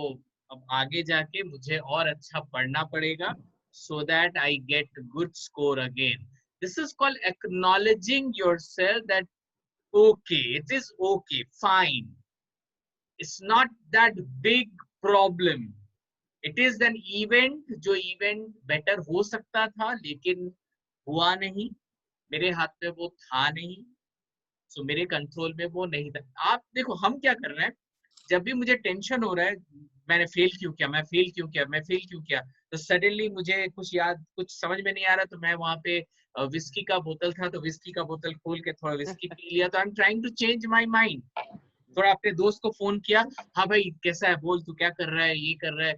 अब आगे जाके मुझे और अच्छा पढ़ना पड़ेगा so that I get good score again. This is called acknowledging yourself that okay, it is okay, fine. It's not that big problem. It is an event, जो event better हो सकता था लेकिन हुआ नहीं, मेरे हाथ में वो था नहीं, so मेरे कंट्रोल में वो नहीं था. आप देखो हम क्या कर रहे हैं, जब भी मुझे टेंशन हो रहा है, मैंने फेल क्यों किया, तो सडनली मुझे कुछ समझ में नहीं आ रहा, तो मैं वहां पे विस्की का बोतल था तो विस्की का बोतल खोल के थोड़ा विस्की पी लिया. तो I am trying to change my mind. थोड़ा अपने दोस्त को फोन किया, हाँ भाई कैसा है, बोल तू क्या कर रहा है, ये कर रहा है.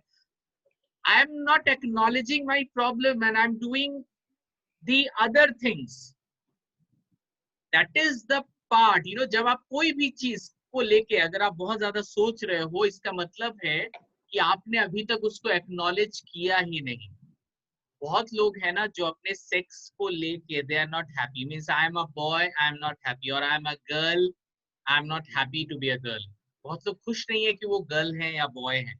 आई am not acknowledging my problem and I am doing the other things. That is the part. जब आप कोई भी चीज को लेके अगर आप बहुत ज्यादा सोच रहे हो, इसका मतलब है कि आपने अभी तक उसको एक्नॉलेज किया ही नहीं. बहुत लोग हैं ना जो अपने सेक्स को लेके they are not happy. Means I am a boy, I am not happy, और I am a girl, I am not happy to be a girl. बहुत लोग खुश नहीं है कि वो गर्ल है या बॉय है,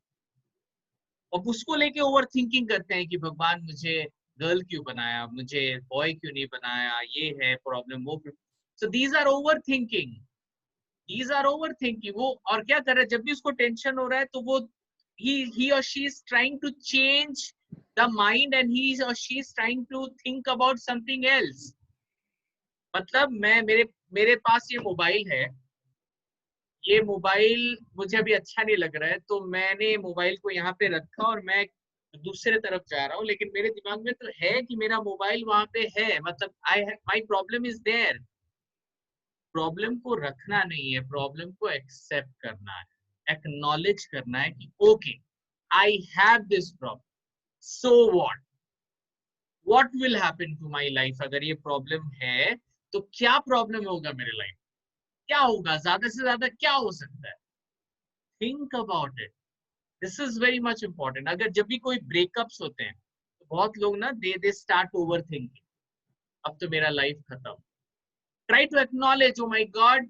और उसको लेके ओवर थिंकिंग करते हैं कि भगवान मुझे गर्ल क्यों बनाया, मुझे बॉय क्यों नहीं बनाया, ये है प्रॉब्लम, वो. So these are over thinking. वो और क्या कर रहा है, जब भी उसको टेंशन हो रहा है तो वो he or she is trying to change the mind and he or she is trying to think about something else. मतलब मेरे पास ये मोबाइल है, ये मोबाइल मुझे अभी अच्छा नहीं लग रहा है, तो मैंने मोबाइल को यहाँ पे रखा और मैं दूसरे तरफ जा रहा हूँ, लेकिन मेरे दिमाग में तो है कि मेरा मोबाइल वहां पे है, मतलब my problem is there. Problem को रखना नहीं है, प्रॉब्लम को एक्सेप्ट करना है, एक्नॉलेज करना है कि okay I have this problem, so what will happen to my life. अगर ये प्रॉब्लम है तो क्या प्रॉब्लम होगा मेरे लाइफ, क्या होगा, ज्यादा से ज्यादा क्या हो सकता है. Think about it. This is very much important. अगर जब भी कोई ब्रेकअप्स होते हैं तो बहुत लोग ना दे स्टार्ट ओवर थिंकिंग, अब तो मेरा लाइफ खत्म. Try to acknowledge, oh my God,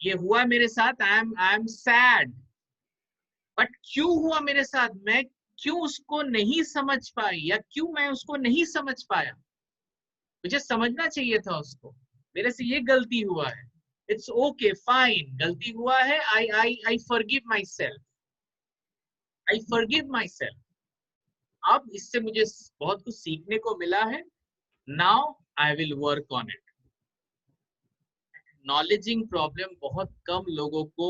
ये हुआ मेरे साथ, I am sad. But क्यों हुआ मेरे साथ, मैं क्यों उसको नहीं समझ पाई, या क्यों मैं उसको नहीं समझ पाया. मुझे समझना चाहिए था उसको, मेरे से ये गलती हुआ है. It's okay, fine, गलती हुआ है, I forgive myself. I forgive myself. अब इससे मुझे बहुत कुछ सीखने को मिला है. Now I will work on it. Acknowledging problem बहुत कम लोगों को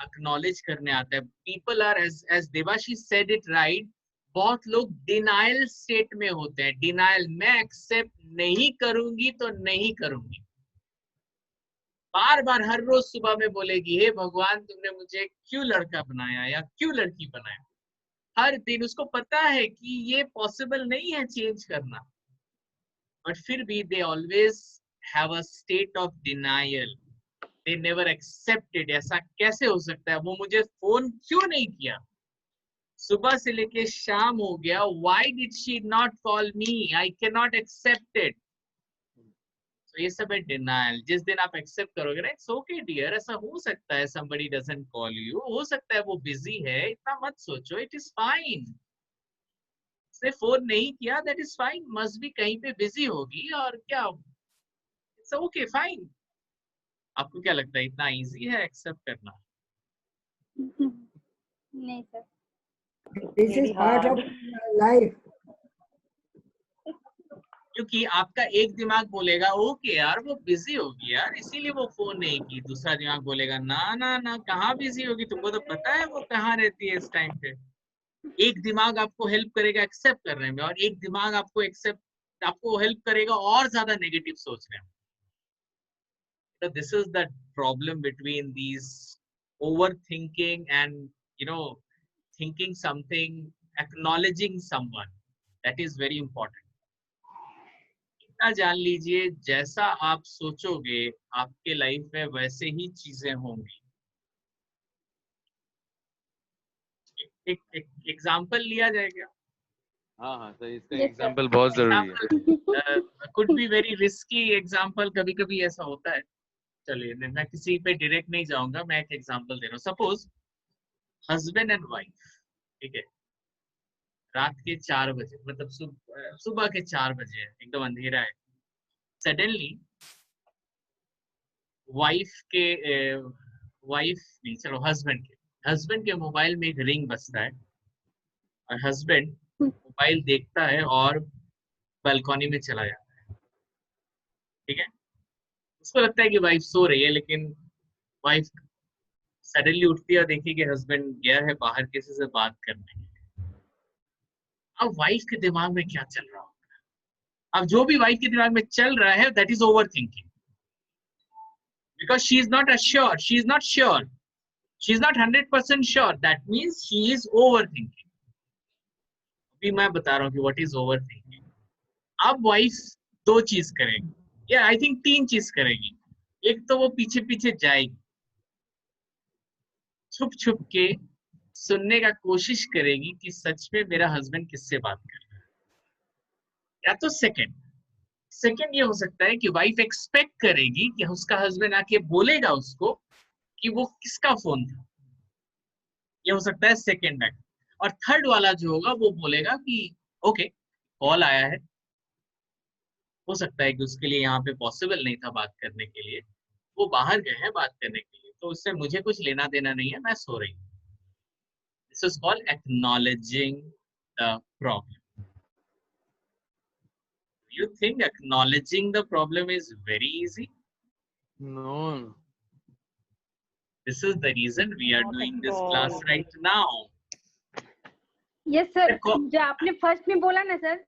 acknowledge करने आता है. People are, as Devashi said it right, बहुत लोग denial state में होते हैं. Denial, मैं accept नहीं करूंगी तो नहीं करूंगी. बार बार हर रोज सुबह में बोलेगी, हे भगवान तुमने मुझे क्यों लड़का बनाया या क्यों लड़की बनाया. हर दिन उसको पता है कि ये पॉसिबल नहीं है चेंज करना, बट फिर भी they always have a state of denial. They never accepted. ऐसा कैसे हो सकता है, वो मुझे फोन क्यों नहीं किया, सुबह से लेके शाम हो गया, why did she not call me, I can not accept it. तो ये सब है डिनायल. जिस दिन आप एक्सेप्ट करोगे ना, इट्स ओके डियर, ऐसा हो सकता है somebody doesn't call you, हो सकता है वो बिजी है, इतना मत सोचो, इट इज फाइन. उसने फोन नहीं किया, that is fine, must be कहीं पे बिजी होगी और क्या, इट्स ओके फाइन. आपको क्या लगता है इतना इजी है एक्सेप्ट करना? नहीं sir. This is part of life. क्योंकि आपका एक दिमाग बोलेगा ओके यार वो बिजी होगी यार इसीलिए वो फोन नहीं की, दूसरा दिमाग बोलेगा ना ना ना कहाँ बिजी होगी, तुमको तो पता है वो कहाँ रहती है इस टाइम पे. एक दिमाग आपको हेल्प करेगा एक्सेप्ट करने में, और एक दिमाग आपको हेल्प करेगा और ज्यादा नेगेटिव सोचने में. So this is the problem between these overthinking and thinking something, acknowledging someone. That is very important. इतना जान लीजिए, जैसा आप सोचोगे आपके लाइफ में वैसे ही चीजें होंगी. एक एग्जांपल लिया जाएगा. हाँ सर, इसका एग्जांपल बहुत जरूरी है. Could be very risky example, कभी कभी ऐसा होता है. चलिए मैं किसी पे डायरेक्ट नहीं जाऊंगा, मैं एक एग्जांपल दे रहा हूँ. सपोज हस्बैंड एंड वाइफ, ठीक है, रात के 4 बजे, मतलब सुबह के 4 बजे है, एकदम अंधेरा है. सडनली हस्बैंड के मोबाइल में एक रिंग बजता है और हस्बैंड मोबाइल देखता है और बालकनी में चला जाता है. ठीक है, उसको लगता है कि वाइफ सो रही है, लेकिन वाइफ सडनली उठती है और देखी कि हस्बैंड गया है बाहर किसी से बात करने. अब वाइफ के दिमाग में क्या चल रहा होगा? अब जो भी वाइफ के दिमाग में चल रहा है, that is over thinking, because she is not assured, she is not sure, she is not 100% sure. That means she is over thinking. अभी मैं बता रहा हूँ कि व्हाट इज ओवर थिंकिंग. अब वाइफ 2 चीज करेगी, या आई थिंक 3 चीज करेगी. एक तो वो पीछे पीछे जाएगी, छुप छुप के सुनने का कोशिश करेगी कि सच में मेरा हस्बैंड किससे बात कर रहा है. या तो सेकंड ये हो सकता है कि वाइफ एक्सपेक्ट करेगी कि उसका हस्बैंड आके बोलेगा उसको कि वो किसका फोन था. ये हो सकता है सेकंड बैक. और थर्ड वाला जो होगा वो बोलेगा कि ओके कॉल आया है, हो सकता है कि उसके लिए यहाँ पे पॉसिबल नहीं था बात करने के लिए, वो बाहर गए हैं बात करने के लिए, तो उससे मुझे कुछ लेना देना नहीं है, मैं सो रही हूँ. This is called acknowledging the problem. You think acknowledging the problem is very easy? No. This is the reason we are doing this class right now. Yes sir, जो आपने फर्स्ट में बोला ना सर,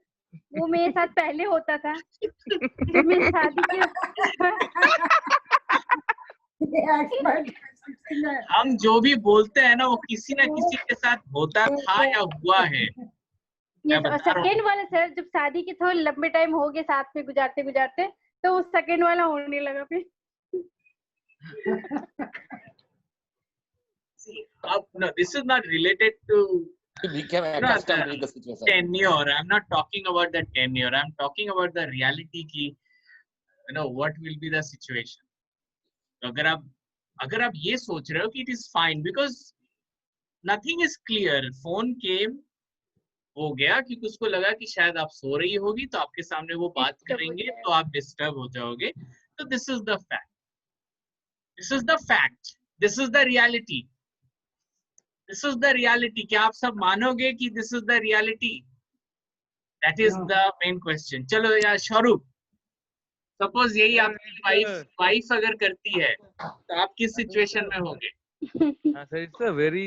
वो मेरे साथ पहले होता था जब मेरी शादी की. हम जो भी बोलते हैं ना वो किसी ना किसी के साथ होता था या हुआ है. सेकेंड वाला सर, जब शादी के थोड़े लंबे टाइम हो गए साथ में गुजारते गुजारते, तो वो सेकेंड वाला होने लगा फिर. No, this is not related to tenure. I'm not talking about the tenure. I'm talking about the reality ki, what will be the situation. अगर आप ये सोच रहे हो कि it is fine because nothing is clear. Phone came, हो गया क्योंकि उसको लगा कि शायद आप सो रही होगी तो आपके सामने वो बात करेंगे तो आप डिस्टर्ब हो जाओगे. तो this is the fact. This is the fact. This is the reality. This is the reality. क्या आप सब मानोगे कि this is the reality? That is the main question. चलो यार स्वरूप, सपोज यही आपकी वाइफ अगर करती है तो आप किस सिचुएशन में होंगे? So it's a very,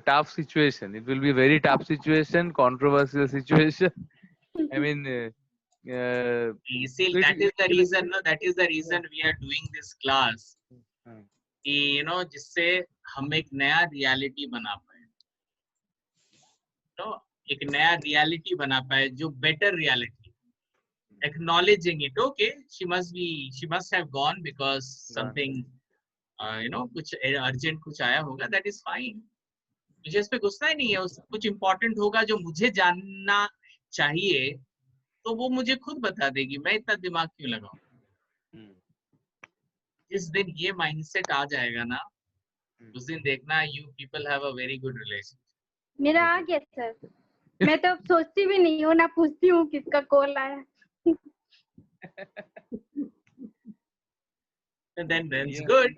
tough situation. It will be a very tough situation, controversial situation. I mean, You see, that is the reason. No, that is the reason we are doing this class. कि जिससे हम एक नया reality बना पाए, एक नया reality बना पाए जो better reality, acknowledging it. Okay, she must have gone because something कुछ अर्जेंट कुछ आया होगा, that is fine. मुझे इस पे गुस्सा ही नहीं है. कुछ इम्पोर्टेंट होगा जो मुझे जानना चाहिए तो वो मुझे खुद बता देगी, मैं इतना दिमाग क्यों लगाऊं? जिस दिन ये माइंडसेट आ जाएगा ना, उस दिन देखना you people have a very good relation. मेरा आ गया सर. मैं तो सोचती भी नहीं हूँ, ना पूछती हूँ किसका कॉल आया. then it's good.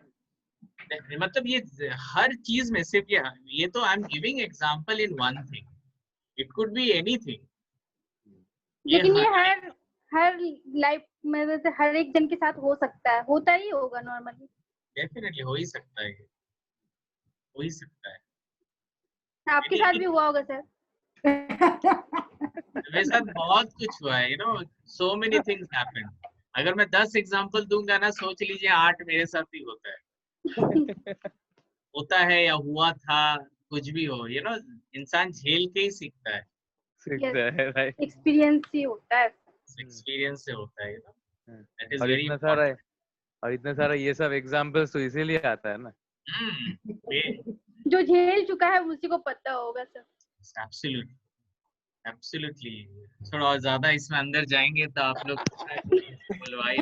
मतलब ये हर चीज में सिर्फ ये तो I am giving example in one thing. It could be anything. लेकिन ये हर लाइफ में वैसे हर एक जन के साथ हो सकता है, होता ही होगा नॉर्मली. डेफिनेटली हो ही सकता है, हो ही सकता है. आपके साथ भी हुआ होगा सर. मेरे साथ बहुत कुछ हुआ है, so many things happen. अगर मैं 10 एग्जांपल दूंगा ना, सोच लीजिए 8 मेरे साथ ही होता है. होता है या हुआ था, कुछ भी हो, इंसान झेल के ही सीखता है. राइट. एक्सपीरियंस ही होता है. एक्सपीरियंस से होता है. That is और very इतना सारा ये सब एग्जांपल्स तो इसीलिए आता है ना. जो झेल चुका है उसी को पता होगा सर. एब्सोल्युटली. थोड़ा और ज्यादा इसमें अंदर जाएंगे तो आप लोग बुलवाई.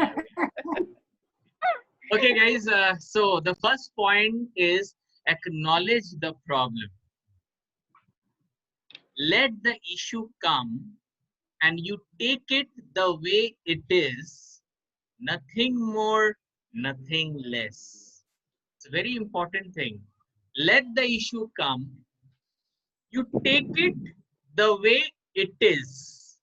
Okay guys, so the first point is acknowledge the problem. Let the issue come and you take it the way it is, nothing more, nothing less. It's a very important thing. Let the issue come, you take it the way it is,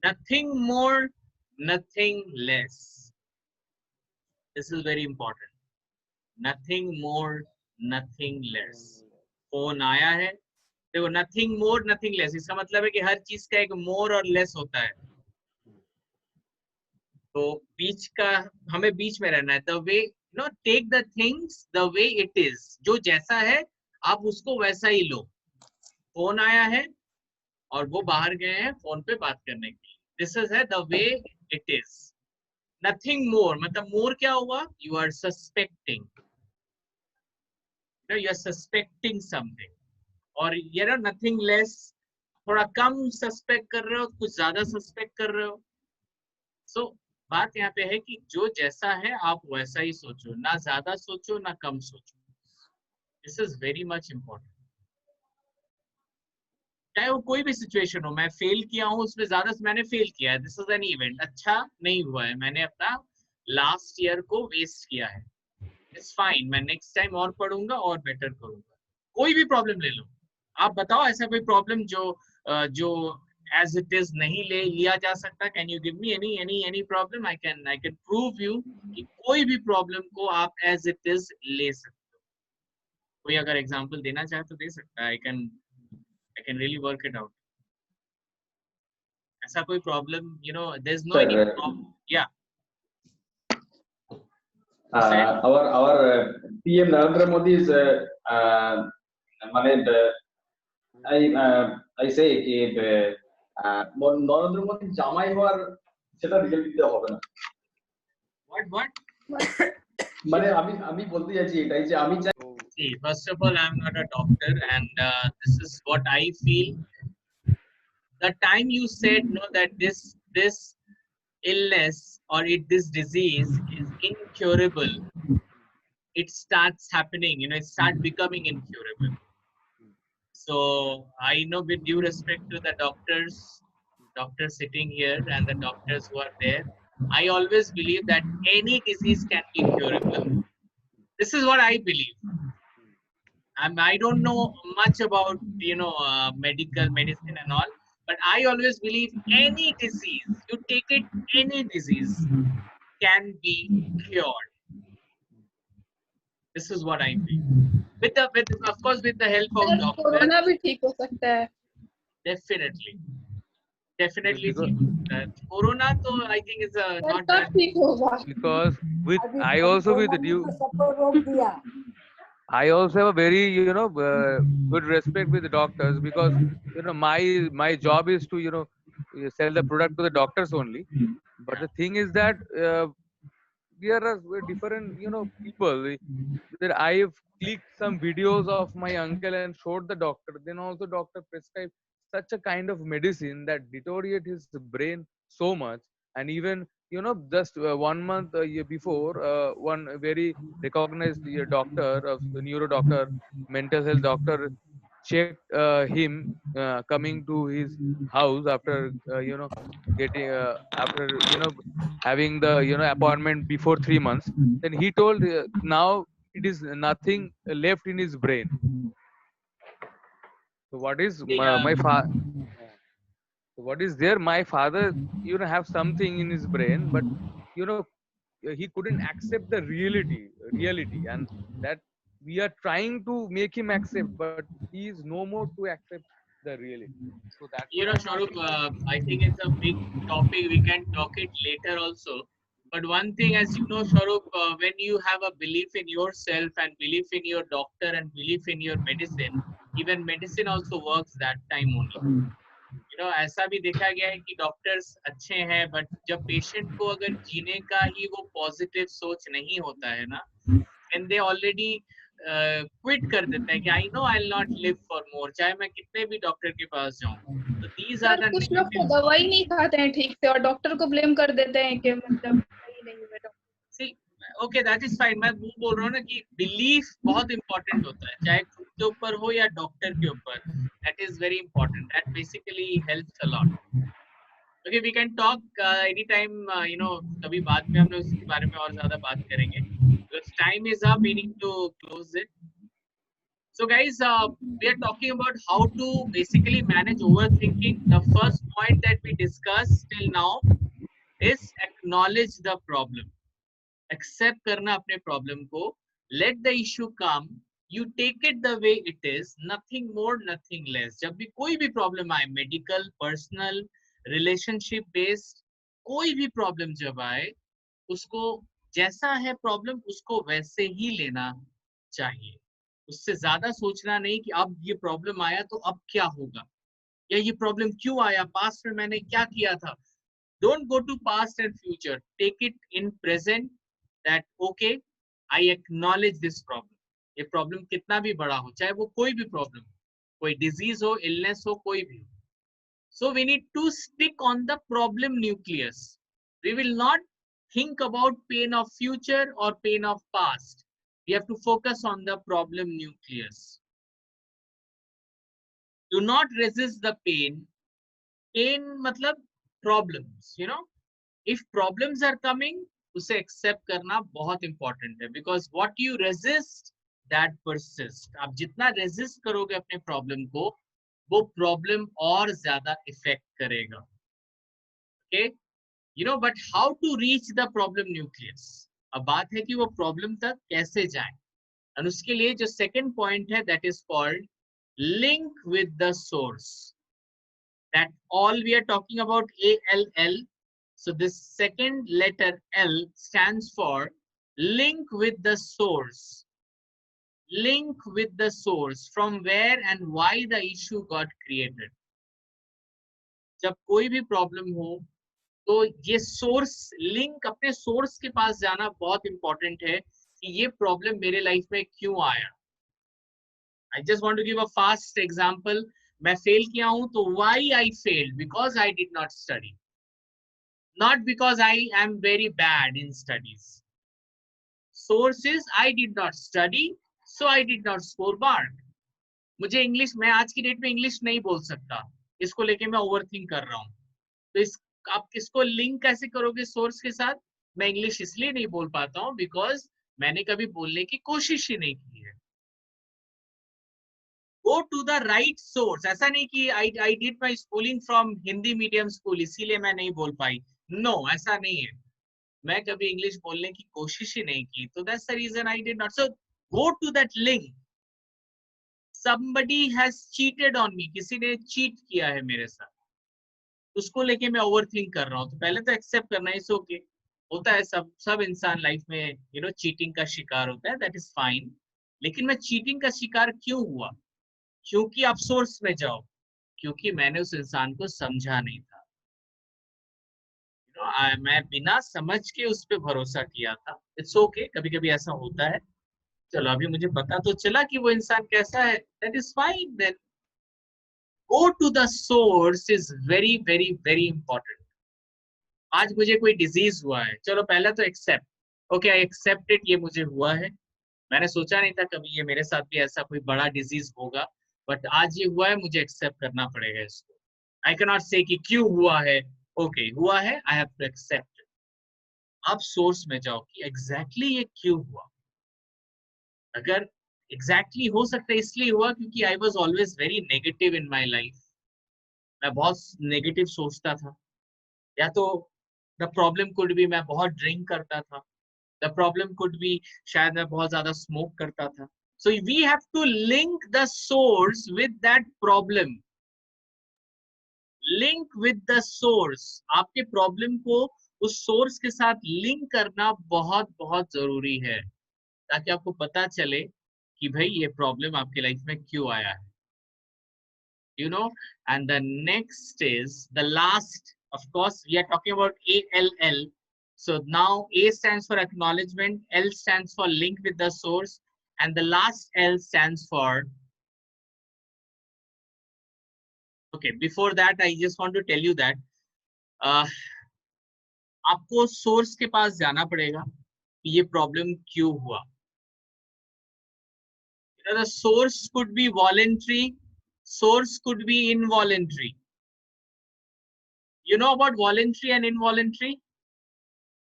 nothing more, nothing less. This is very important. Nothing more, nothing less. Phone आया है, देखो nothing more, nothing less. इसका मतलब है कि हर चीज का एक more और less होता है. तो बीच का हमें बीच में रहना है. The way, take the things the way it is. जो जैसा है आप उसको वैसा ही लो. फोन आया है और वो बाहर गए हैं फोन पे बात करने के लिए. This is the way it is. Nothing more. मतलब more क्या हुआ? You are suspecting. You are suspecting something. और nothing less. थोड़ा कम suspect कर रहे हो, कुछ ज्यादा suspect कर रहे हो. So बात यहाँ पे है कि जो जैसा है आप वैसा ही सोचो, ना ज्यादा सोचो ना कम सोचो. This is very much important. चाहे वो कोई भी सिचुएशन हो, मैं फेल किया हूँ, उसमें ज्यादा मैंने फेल किया है. This is an event. अच्छा नहीं हुआ है, मैंने अपना लास्ट ईयर को वेस्ट किया है. It's fine. मैं नेक्स्ट टाइम और पढ़ूंगा और बेटर करूंगा. कोई भी प्रॉब्लम ले लो. आप बताओ ऐसा कोई प्रॉब्लम जो एज इट इज नहीं लिया जा सकता. Can you give me any problem? I can prove you कि कोई भी प्रॉब्लम को आप एज इट इज ले सकते हो. कोई अगर एग्जांपल देना चाहे तो दे सकता है. I can really work it out. ऐसा कोई problem, there's no any problem. Yeah. Our PM Narendra Modi is I say कि नरेंद्र मोदी জামাই হওয়ার সেটা রিজাল্ট দিতে হবে না. What? মানে আমি বলতে যাচ্ছি এটাই যে আমি See, first of all, I'm not a doctor, and this is what I feel. The time you said that this illness or this disease is incurable, it starts happening. It starts becoming incurable. So I know, with due respect to the doctors sitting here and the doctors who are there, I always believe that any disease can be curable. This is what I believe. I don't know much about medical medicine and all, but I always believe any disease you take it, any disease can be cured. This is what I feel. With of course with the help of sir doctor, corona भी ठीक हो सकता है. definitely Because ठीक होता है. Corona तो I think is sir not कब that. ठीक होगा? because with अभी I अभी also with कोरोना ने you तो सबको रोक दिया. I also have a very good respect with the doctors, because my job is to sell the product to the doctors only. But the thing is that there are different people that I have clicked some videos of my uncle and showed the doctor. Then also doctor prescribed such a kind of medicine that deteriorate his brain so much. And even just 1 month a year before, one very recognized doctor, a neuro doctor, mental health doctor, checked him coming to his house after getting after having the appointment before 3 months. Then he told now it is nothing left in his brain. So what is Yeah, my father? What is there? My father, have something in his brain, but you know, he couldn't accept the reality, and that we are trying to make him accept, but he is no more to accept the reality. So that's what I'm Sharup, asking. I think it's a big topic. We can talk it later also. But one thing, as you know, Sharup, when you have a belief in yourself and belief in your doctor and belief in your medicine, even medicine also works that time only. ऐसा भी देखा गया है कि doctors अच्छे हैं, but जब patient को अगर जीने का ही वो पॉजिटिव सोच नहीं होता है ना, एंड दे ऑलरेडी क्विट कर देते हैं कि I know I will not live for more, चाहे मैं कितने भी डॉक्टर के पास जाऊं. तो दीज आर सर द कुछ लोग तो नेगेटिव. दवाई नहीं खाते हैं ठीक से और डॉक्टर को ब्लेम कर देते हैं कि मतलब सही नहीं हुआ doctor. See okay, that is fine. मैं वो बोल रहा हूँ ना कि बिलीफ बहुत इंपॉर्टेंट होता है, चाहे खुद के ऊपर हो या डॉक्टर के ऊपर. That is very important. That basically helps a lot. Okay, we can talk anytime, कभी बाद में हम लोग इसके बारे में और ज़्यादा बात करेंगे. Because time is up, we need to close it. So guys, we are talking about how to basically manage overthinking. The first point that we discussed till now is acknowledge the problem. Accept करना अपने problem को. Let the issue come. You take it the way it is. Nothing more, nothing less. जब भी कोई भी problem आए, medical, personal, relationship based, कोई भी प्रॉब्लम जब आए, उसको जैसा है प्रॉब्लम उसको वैसे ही लेना चाहिए. उससे ज्यादा सोचना नहीं कि अब ये प्रॉब्लम आया तो अब क्या होगा, या ये प्रॉब्लम क्यों आया, पास्ट में मैंने क्या किया था. Don't go to past and future, take it in present. That okay, I acknowledge this problem. ये प्रॉब्लम कितना भी बड़ा हो, चाहे वो कोई भी प्रॉब्लम, कोई डिजीज हो, इलनेस हो, कोई भी हो. So we need to stick on the problem nucleus. We will not think about pain of future or pain of past. We have to focus on the problem nucleus. Do not resist the pain. Pain matlab problems, If problems are coming, उसे accept करना बहुत important है. Because what you resist, that persists. आप जितना resist करोगे अपने problem को, वो प्रॉब्लम और ज्यादा इफेक्ट करेगा. Okay, but how to reach the problem nucleus. अब बात है कि वो प्रॉब्लम तक कैसे जाए. और उसके लिए जो सेकंड पॉइंट है, that is called link with the source. That all we are talking about ALL. So this second letter L stands for link with the source. Link with the source, from where and why the issue got created. जब कोई भी problem हो तो ये source link, अपने source के पास जाना बहुत इंपॉर्टेंट है कि ये प्रॉब्लम मेरे लाइफ में क्यों आया. I just want to give a fast example. मैं फेल किया हूं तो why I failed, because I did not study, not because I am very bad in studies. Source is I did not study, so I did not score mark. मुझे English, मैं आज की date में English नहीं बोल सकता, इसको लेके मैं ओवरथिंक कर रहा हूँ. तो आप किसको लिंक कैसे करोगे सोर्स के साथ. मैं इंग्लिश इसलिए नहीं बोल पाता हूँ बिकॉज मैंने कभी बोलने की कोशिश ही नहीं की है. Go to the right source. ऐसा नहीं कि I did my schooling from Hindi medium school इसीलिए मैं नहीं बोल पाई, नो ऐसा नहीं है, मैं कभी इंग्लिश बोलने की कोशिश ही नहीं की, तो that's the reason I did not. So go to that link, somebody has cheated on me, किसी ने चीट किया है मेरे साथ, उसको लेके मैं ओवर थिंक कर रहा हूँ, तो पहले तो एक्सेप्ट करना इज ओके, होता है, सब इंसान लाइफ में चीटिंग का शिकार होता है, दैट इज फाइन। लेकिन मैं चीटिंग का शिकार क्यों हुआ? क्योंकि आप सोर्स में जाओ, क्योंकि मैंने उस इंसान को समझा नहीं था, मैं बिना समझ के उस पर भरोसा किया था। इट्स ओके, कभी कभी ऐसा होता है, चलो अभी मुझे पता तो चला कि वो इंसान कैसा है, that is fine. Then go to the source is very very very important. आज मुझे कोई डिजीज हुआ है, चलो पहले तो accept, okay I accept it, ये मुझे हुआ है, मैंने सोचा नहीं था कभी ये मेरे साथ भी ऐसा कोई बड़ा डिजीज होगा, बट आज ये हुआ है, मुझे एक्सेप्ट करना पड़ेगा इसको। आई कैन नॉट से कि क्यों हुआ है, ओके हुआ है, आई हैव टू एक्सेप्ट। आप सोर्स में जाओ कि एग्जैक्टली ये क्यों हुआ। अगर एग्जैक्टली हो सकता है इसलिए हुआ क्योंकि I was always very negative in my life, मैं बहुत नेगेटिव सोचता था, या तो द प्रॉब्लम कुड बी मैं बहुत ड्रिंक करता था, द प्रॉब्लम कुड बी शायद मैं बहुत ज्यादा स्मोक करता था। So we have to link the source with that problem, link with the source, आपके प्रॉब्लम को उस सोर्स के साथ लिंक करना बहुत बहुत जरूरी है, ताकि आपको पता चले कि भाई ये प्रॉब्लम आपके लाइफ में क्यों आया है, you know। And the next is the last, of course we are talking about ALL, so now A stands for acknowledgement, L stands for link with the source, and the last L stands for, okay, before that I just want to tell you that आपको source के पास जाना पड़ेगा कि ये problem क्यों हुआ। The source could be voluntary, source could be involuntary. You know about voluntary and involuntary?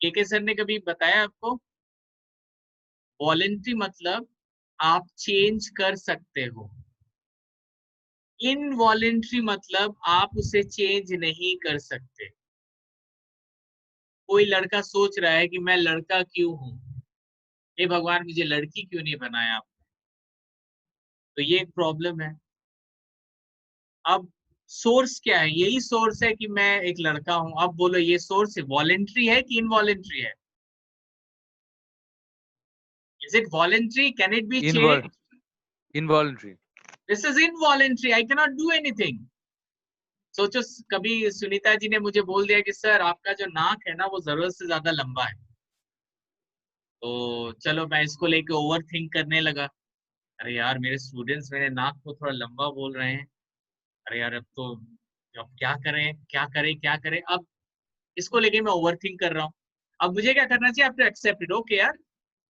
के sir ने कभी बताया आपको? Voluntary मतलब आप चेंज कर सकते हो, इनवॉलेंट्री मतलब आप उसे चेंज नहीं कर सकते। कोई लड़का सोच रहा है कि मैं लड़का क्यों हूं, हे भगवान मुझे लड़की क्यों नहीं बनाया आपने, तो ये एक प्रॉब्लम है। अब सोर्स क्या है? यही सोर्स है कि मैं एक लड़का हूं। अब बोलो ये सोर्स वॉलेंट्री है कि इनवॉलेंट्री है? Is it voluntary? Can it be changed? Involuntary. This is involuntary. I cannot do anything. सोचो कभी सुनीता जी ने मुझे बोल दिया कि सर आपका जो नाक है ना वो जरूरत से ज्यादा लंबा है, तो चलो मैं इसको लेके ओवर थिंक करने लगा, अरे यार मेरे स्टूडेंट्स मेरे नाक को थोड़ा लंबा बोल रहे हैं, अरे यार अब क्या करें, अब इसको लेके मैं ओवर थिंक कर रहा हूँ। अब मुझे क्या करना चाहिए? आपको एक्सेप्ट इट, ओके यार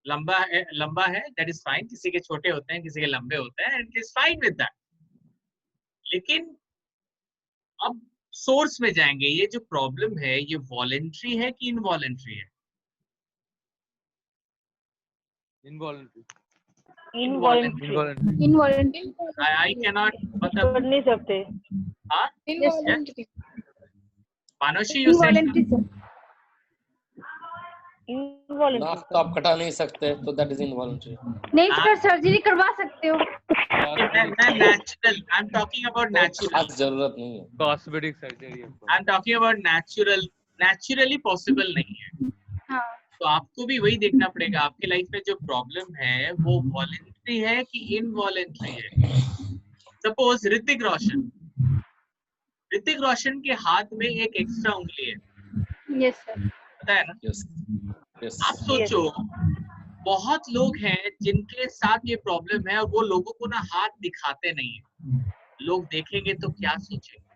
लंबा है, दैट इज फाइन, किसी के छोटे होते हैं किसी के लंबे होते हैं, it is fine with that. लेकिन अब सोर्स में जाएंगे, ये जो प्रॉब्लम है ये वॉलेंट्री है कि इनवॉलेंट्री है? इनवॉलेंट्री। आई कैन नॉट, मतलब कर नहीं सकते। हाँ Involuntary. मानोशी यू सेड नाक तो आप कटा नहीं सकते, तो दैट इज इनवॉलंटरी। नहीं सर, सर्जरी करवा सकते हो। natural, I'm talking about natural. खास जरूरत नहीं है, कॉस्मेटिक सर्जरी है। I'm talking about natural, naturally possible नहीं है। हाँ। तो आपको भी वही देखना पड़ेगा, आपके लाइफ में जो प्रॉब्लम है वो वॉलेंट्री है कि इनवॉलेंट्री है। सपोज ऋतिक रोशन के हाथ में एक एक्स्ट्रा उंगली है, यस सर। पता है ना? Yes yes. आप सोचो बहुत लोग हैं जिनके साथ ये प्रॉब्लम है और वो लोगों को ना हाथ दिखाते नहीं है, लोग देखेंगे तो क्या सोचेंगे?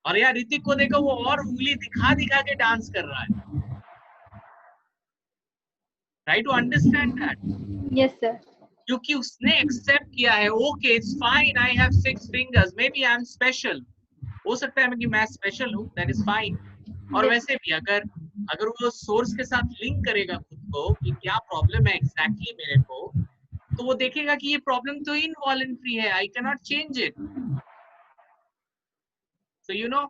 और यार ऋतिक को देखो वो और उंगली दिखा के डांस कर रहा है। Try to understand that. Yes sir. क्योंकि उसने एक्सेप्ट किया है, okay it's fine, I have 6 fingers, maybe I am special, हो सकता है कि मैं स्पेशल हूँ, दैट इज फाइन। और वैसे भी अगर वो सोर्स के साथ लिंक करेगा खुद को कि क्या प्रॉब्लम है एग्जैक्टली मेरे को, तो वो देखेगा कि ये प्रॉब्लम तो इनवॉलंटरी है, आई कैन नॉट चेंज इट। तो यू नो,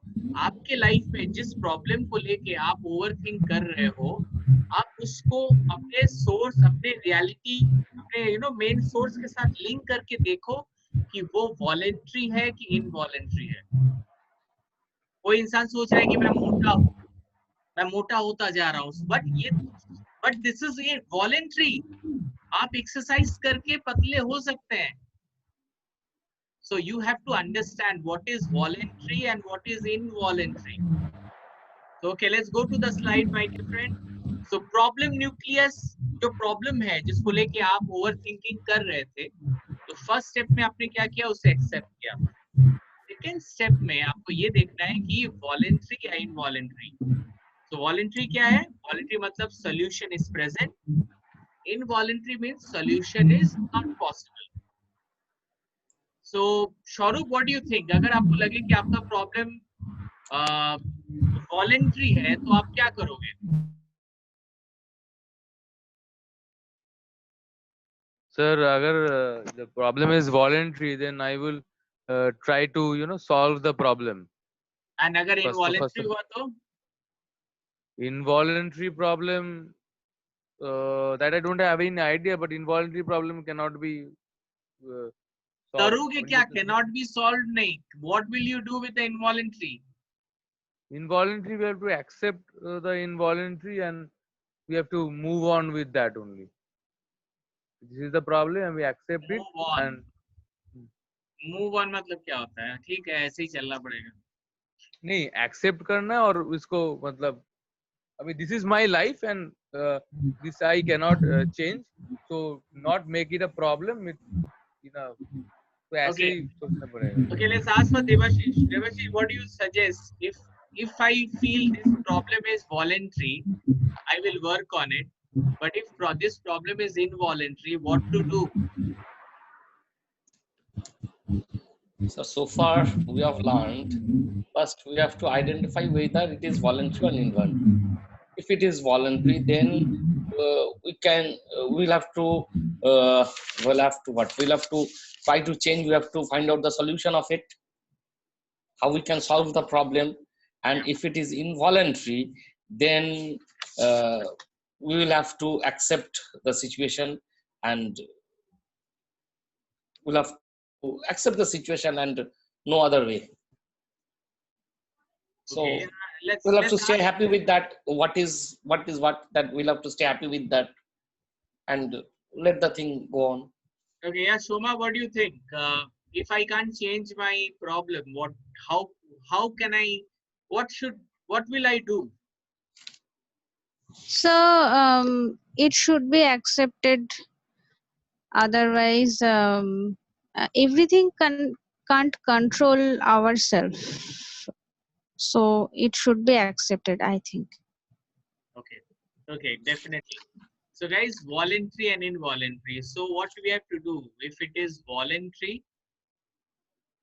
आपके लाइफ में जिस प्रॉब्लम को लेके आप ओवर थिंक कर रहे हो, आप उसको अपने सोर्स, अपने रियलिटी, अपने मेन सोर्स के साथ लिंक करके देखो कि वो वॉलेंट्री है कि इनवॉलेंट्री है। कोई इंसान सोच रहा है कि मैं मोटा होता जा रहा हूँ, बट दिस इज ये वॉलेंट्री। आप एक्सरसाइज करके पतले हो सकते हैं। So you have to understand what is voluntary and what is involuntary. So okay, let's go to the slide, my dear friend. So problem nucleus, जो problem है जिसको लेके आप overthinking कर रहे थे, तो first step में आपने क्या किया, उसे accept किया। Second step में आपको ये देखना है कि voluntary या involuntary। So voluntary क्या है? Voluntary मतलब solution is present. Involuntary means solution is not possible. So Shaurup, what do you think? अगर आपको लगे कि आपका प्रॉब्लम वॉलेंट्री है तो आप क्या करोगे? Sir, agar the problem is voluntary, then I will try to solve the problem. And अगर First involuntary हुआ तो? Involuntary problem, that I don't have any idea, but involuntary problem cannot be solved. करोगे क्या? Cannot be solved नहीं. What will you do with the involuntary? Involuntary, we have to accept the involuntary and we have to move on with that only. This is the problem and we accept it. Move on. And Move on मतलब क्या होता है? ठीक है, ऐसे ही चलना पड़ेगा। नहीं, accept करना और उसको मतलब, I mean, this is my life and this I cannot change. So not make it a problem. तो ऐसे ही सोचना पड़ेगा। Okay, let's ask for Devashish. Devashish, what do you suggest? If I feel this problem is voluntary, I will work on it. But if this problem is involuntary, what to do? So far we have learned, first we have to identify whether it is voluntary or involuntary. If it is voluntary, then we'll have to try to change. We have to find out the solution of it, how we can solve the problem. And if it is involuntary, then we will have to accept the situation, and we'll have to accept the situation and no other way. So Okay, we'll have to stay happy with that. What that we'll have to stay happy with that and let the thing go on. Okay, yeah, Shoma, what do you think? If I can't change my problem, how can I, what will I do? So it should be accepted. Otherwise, everything can't control ourselves. So it should be accepted, I think. Okay, definitely. So guys, voluntary and involuntary. So what we have to do, if it is voluntary,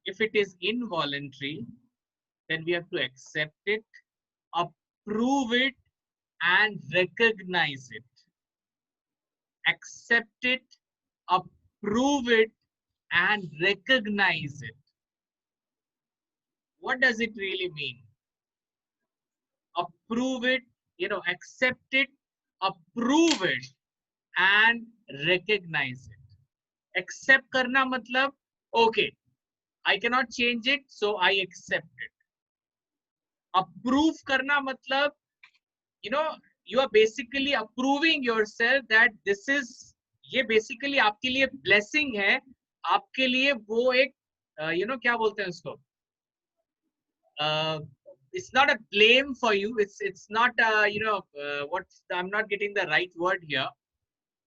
if it is involuntary, then we have to accept it, approve it, and recognize it. Accept it, approve it, and recognize it. What does it really mean? Approve it, accept it, approve it, and recognize it. Accept karna matlab, okay, I cannot change it, so I accept it. Approve karna matlab, you are basically approving yourself that this is, ये basically आपके लिए blessing है, आपके लिए वो एक, क्या बोलते हैं उसको? It's not a blame for you. It's not, I'm not getting the right word here.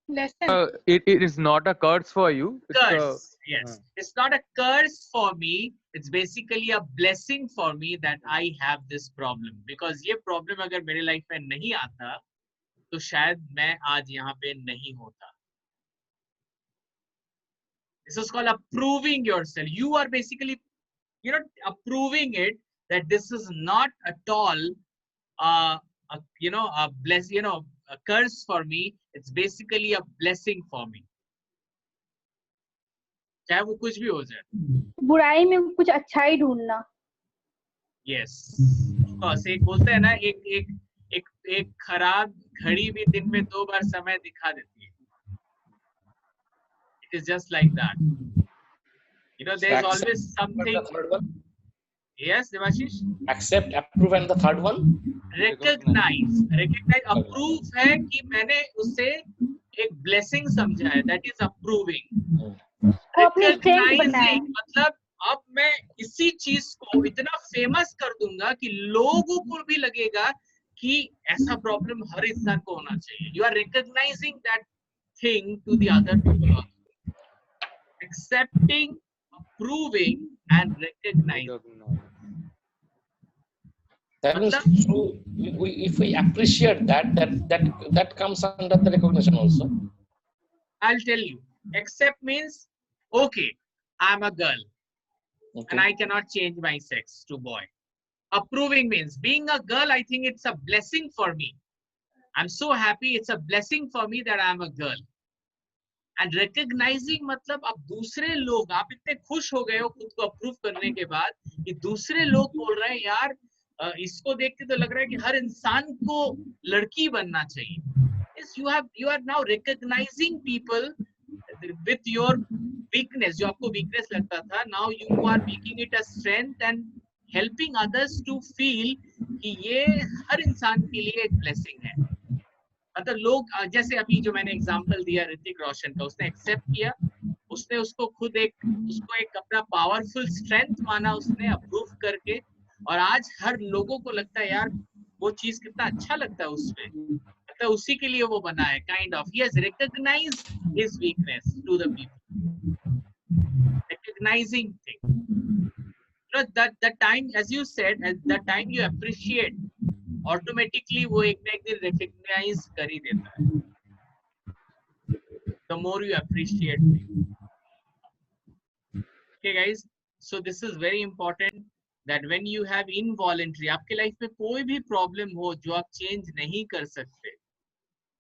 Lesson. It is not a curse for you. Curse, yes. It's not a curse for me. It's basically a blessing for me that I have this problem. Because ये problem अगर मेरे life में नहीं आता, तो शायद मैं आज यहाँ पे नहीं होता. This is called approving yourself. You are basically, approving it that this is not at all, a curse for me. It's basically a blessing for me. चाहे वो कुछ भी हो जाए। बुराई में कुछ अच्छा ही ढूंढना। यस, एक बोलते हैं ना, एक खराब घड़ी भी दिन में 2 बार समय दिखा देती है। It is just like that, you know, there is always something. Yes Devashish, accept, approve and the third one recognize approve है कि मैंने उसे एक ब्लेसिंग समझा है, दैट इज अप्रूविंग। रिकॉग्नाइजिंग मतलब अब मैं इसी चीज को इतना फेमस कर दूंगा कि लोगों को भी लगेगा कि ऐसा प्रॉब्लम हर इंसान को होना चाहिए। You are recognizing that thing to the other people also. Accepting, approving and recognizing. That means if we appreciate that comes under the recognition also. I'll tell you. Accept means, okay, I'm a girl, and I cannot change my sex to boy. Approving means, being a girl, I think it's a blessing for me. I'm so happy, it's a blessing for me that I'm a girl. And recognizing मतलब अब दूसरे लोग, आप इतने खुश हो गए हो खुद को अप्रूव करने के बाद कि दूसरे लोग बोल रहे हैं यार इसको देख के तो लग रहा है कि हर इंसान को लड़की बनना चाहिए। Yes, you are now recognizing people with your weakness, जो आपको weakness लगता था, now you are making it a strength and helping others to feel कि ये हर इंसान के लिए एक blessing है। मतलब लोग, जैसे अभी जो मैंने एग्जांपल दिया ऋतिक रोशन का, उसने एक्सेप्ट किया, उसने उसको खुद उसको एक अपना पावरफुल स्ट्रेंथ माना, उसने अप्रूव करके, और आज हर लोगों को लगता है यार वो चीज कितना अच्छा लगता है उसमें, मतलब उसी के लिए वो बना है। Kind of he has recognized his weakness to the people. Recognizing thing, you know, that the time, as you said, at the time you appreciate, automatically वो एक ना एक दिन रिकॉग्नाइज कर ही देता है। The more you appreciate things. Okay guys, so this is very important that when you have involuntary, आपके life में कोई भी प्रॉब्लम हो जो आप चेंज नहीं कर सकते,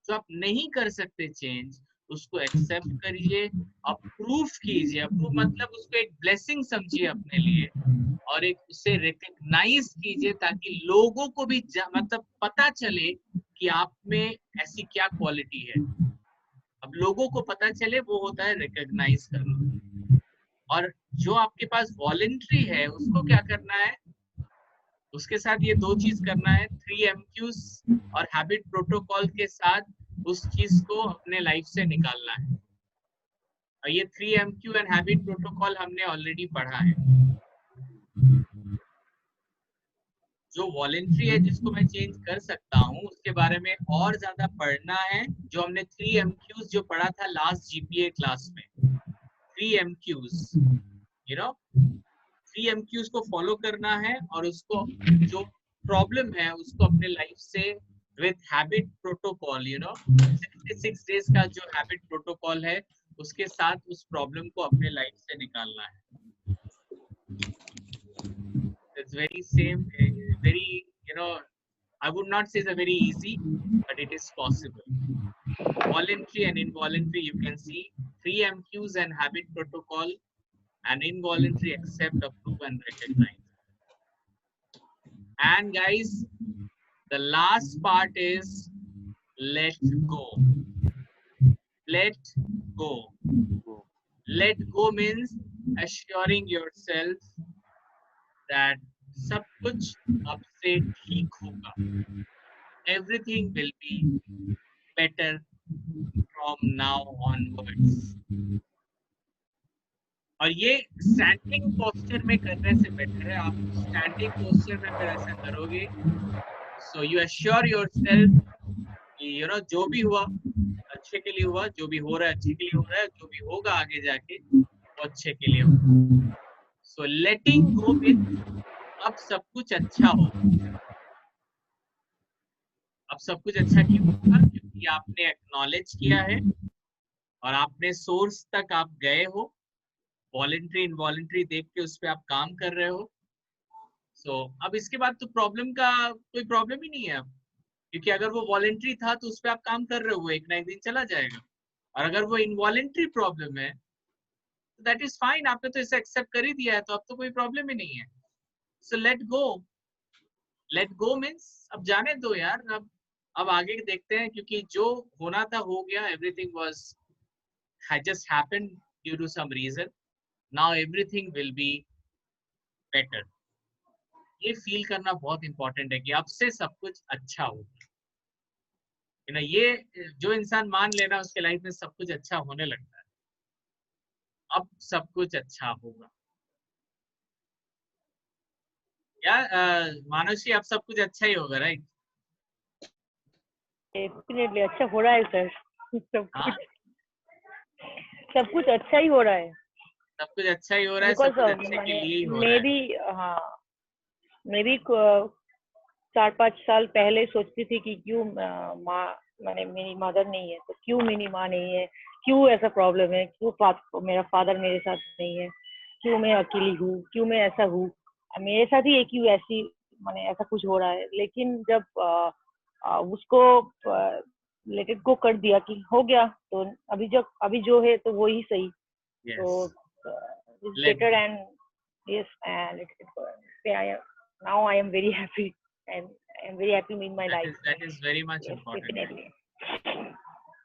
जो आप नहीं कर सकते चेंज, उसको एक्सेप्ट करिए, अप्रूव कीजिए। अप्रूव मतलब उसको एक ब्लेसिंग समझिए अपने लिए, और एक उसे रिकॉग्नाइज कीजिए ताकि लोगों को भी मतलब पता चले कि आप में ऐसी क्या क्वालिटी है। अब लोगों को पता चले वो होता है रिकॉग्नाइज करना। और जो आपके पास वॉलंटरी है उसको क्या करना है, उसके साथ ये दो चीज करना है, 3 MQs और हैबिट प्रोटोकॉल के साथ उस चीज को अपने लाइफ से निकालना है। और ये 3 MQ एंड हैबिट प्रोटोकॉल हमने ऑलरेडी पढ़ा है। जो वॉलंटरी है जिसको मैं चेंज कर सकता हूँ उसके बारे में और ज्यादा पढ़ना है, जो हमने 3 MQs जो पढ़ा था लास्ट GPA क्लास में। 3 MQs, यू नो, 3 MQs को फॉलो करना है और उसको जो प्रॉब्लम है उसको अपने लाइफ से with habit protocol, you know, 66 days का जो हैबिट प्रोटोकॉल है उसके साथ उस प्रॉब्लम को अपने लाइफ से निकालना है। It's very same, very, you know, I would not say it's a very easy, but it is possible. Voluntary and involuntary, you can see 3 MQs and habit protocol, and involuntary accept, approve and recognize. And guys, the last part is let go. Let go. Let go means assuring yourself that सब कुछ अब से ठीक होगा। Everything will be better from now onwards. और ये standing posture में करने से बेटर है। आप स्टैंडिंग पोस्चर में अगर ऐसा करोगे, so you assure yourself कि you know जो भी हुआ अच्छे के लिए हुआ, जो भी हो रहा है अच्छे के लिए हो रहा है, जो भी होगा आगे जाके वो अच्छे के लिए होगा। So letting go means अब सब कुछ अच्छा हो। अब सब कुछ अच्छा क्यों होगा? क्योंकि आपने एक्नॉलेज किया है और आपने सोर्स तक आप गए हो, वॉलंटरी इनवॉलंटरी देख के उस पर आप काम कर रहे हो। सो अब इसके बाद तो प्रॉब्लम का कोई प्रॉब्लम ही नहीं है अब, क्योंकि अगर वो वॉलंटरी था तो उस पर आप काम कर रहे हो, वो एक ना एक दिन चला जाएगा। और अगर वो इनवॉलंटरी प्रॉब्लम है दैट इज फाइन, आपने तो इसे एक्सेप्ट कर ही दिया है, तो अब तो कोई प्रॉब्लम ही नहीं है. सो लेट गो मीन्स अब जाने दो यार, अब आगे देखते हैं, क्योंकि जो होना था हो गया. Everything was had just happened due to some reason. Now everything will be better. ये फील करना बहुत इंपॉर्टेंट है कि अब से सब कुछ अच्छा होगा. ये जो इंसान मान लेना उसके लाइफ में सब कुछ अच्छा होने लगता है. अब सब कुछ अच्छा होगा. क्या मानुषी, अब सब कुछ अच्छा ही होगा, राइट? डेफिनेटली अच्छा हो रहा है सर. सब कुछ अच्छा ही हो रहा है. सब कुछ अच्छा ही हो रहा है. सब कुछ अच्छे के लिए ही हो रहा है. मैं भी 4-5 साल पहले सोचती थी कि क्यों माँ, मैंने मेरी मदर नहीं है तो क्यों मेरी माँ नहीं है, क्यों ऐसा प्रॉब्लम है, क्यों मेरा फादर मेरे साथ नहीं है, क्यों मैं अकेली हूँ, क्यों मैं ऐसा हूँ, मेरे साथ ही क्यों ऐसी मैंने ऐसा कुछ हो रहा है. लेकिन जब उसको लेट इट गो कर दिया कि हो गया, तो अभी जो है तो वो ही सही. तो it's better and yes and let it go. Now I am very happy and I am very happy in my life. That is very much yes, important. Definitely.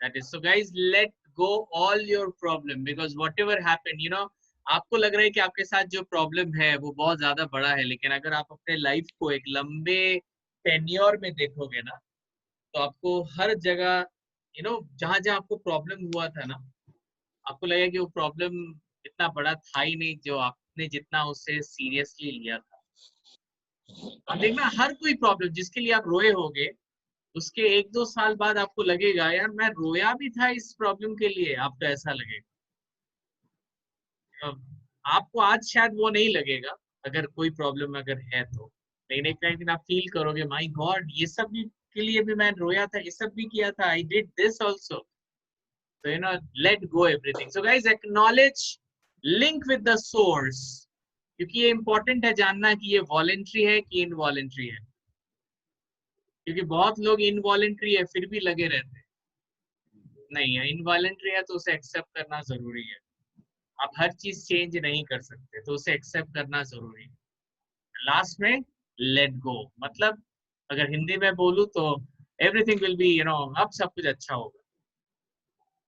That is so, guys. Let go all your problem because whatever happened, आपको लग रहा है कि आपके साथ जो problem है वो बहुत ज्यादा बड़ा है, लेकिन अगर आप अपने लाइफ को एक लंबे टेन्योर में देखोगे ना, तो आपको हर जगह जहां जहां आपको प्रॉब्लम हुआ था ना, आपको लगेगा कि वो प्रॉब्लम इतना बड़ा था ही नहीं जो आपने जितना उसे सीरियसली लिया था. अब देखना, हर कोई प्रॉब्लम जिसके लिए आप रोए होगे, उसके 1-2 साल बाद आपको लगेगा यार मैं रोया भी था इस प्रॉब्लम के लिए. आपको ऐसा लगेगा. आपको आज शायद वो नहीं लगेगा अगर कोई प्रॉब्लम अगर है तो, लेकिन एक दिन आप फील करोगे माय गॉड, ये सब भी के लिए भी मैं रोया था, ये सब भी किया था, आई डिड दिस आल्सो. तो let go everything. So guys, acknowledge, link with the source, क्योंकि ये इंपॉर्टेंट है जानना कि ये वॉलेंट्री है कि इनवॉलेंट्री है. क्योंकि बहुत लोग इनवॉलेंट्री है फिर भी लगे रहते हैं. नहीं है, इनवॉलेंट्री है तो उसे एक्सेप्ट करना जरूरी है. आप हर चीज चेंज नहीं कर सकते, तो उसे एक्सेप्ट करना जरूरी है. लास्ट में लेट गो, मतलब अगर हिंदी में बोलूं तो एवरीथिंग विल बी अब सब कुछ अच्छा होगा.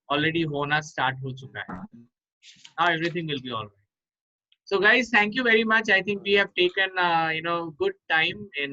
ऑलरेडी होना स्टार्ट हो चुका है. Now everything will be alright. So guys, thank you very much. I think we have taken good time in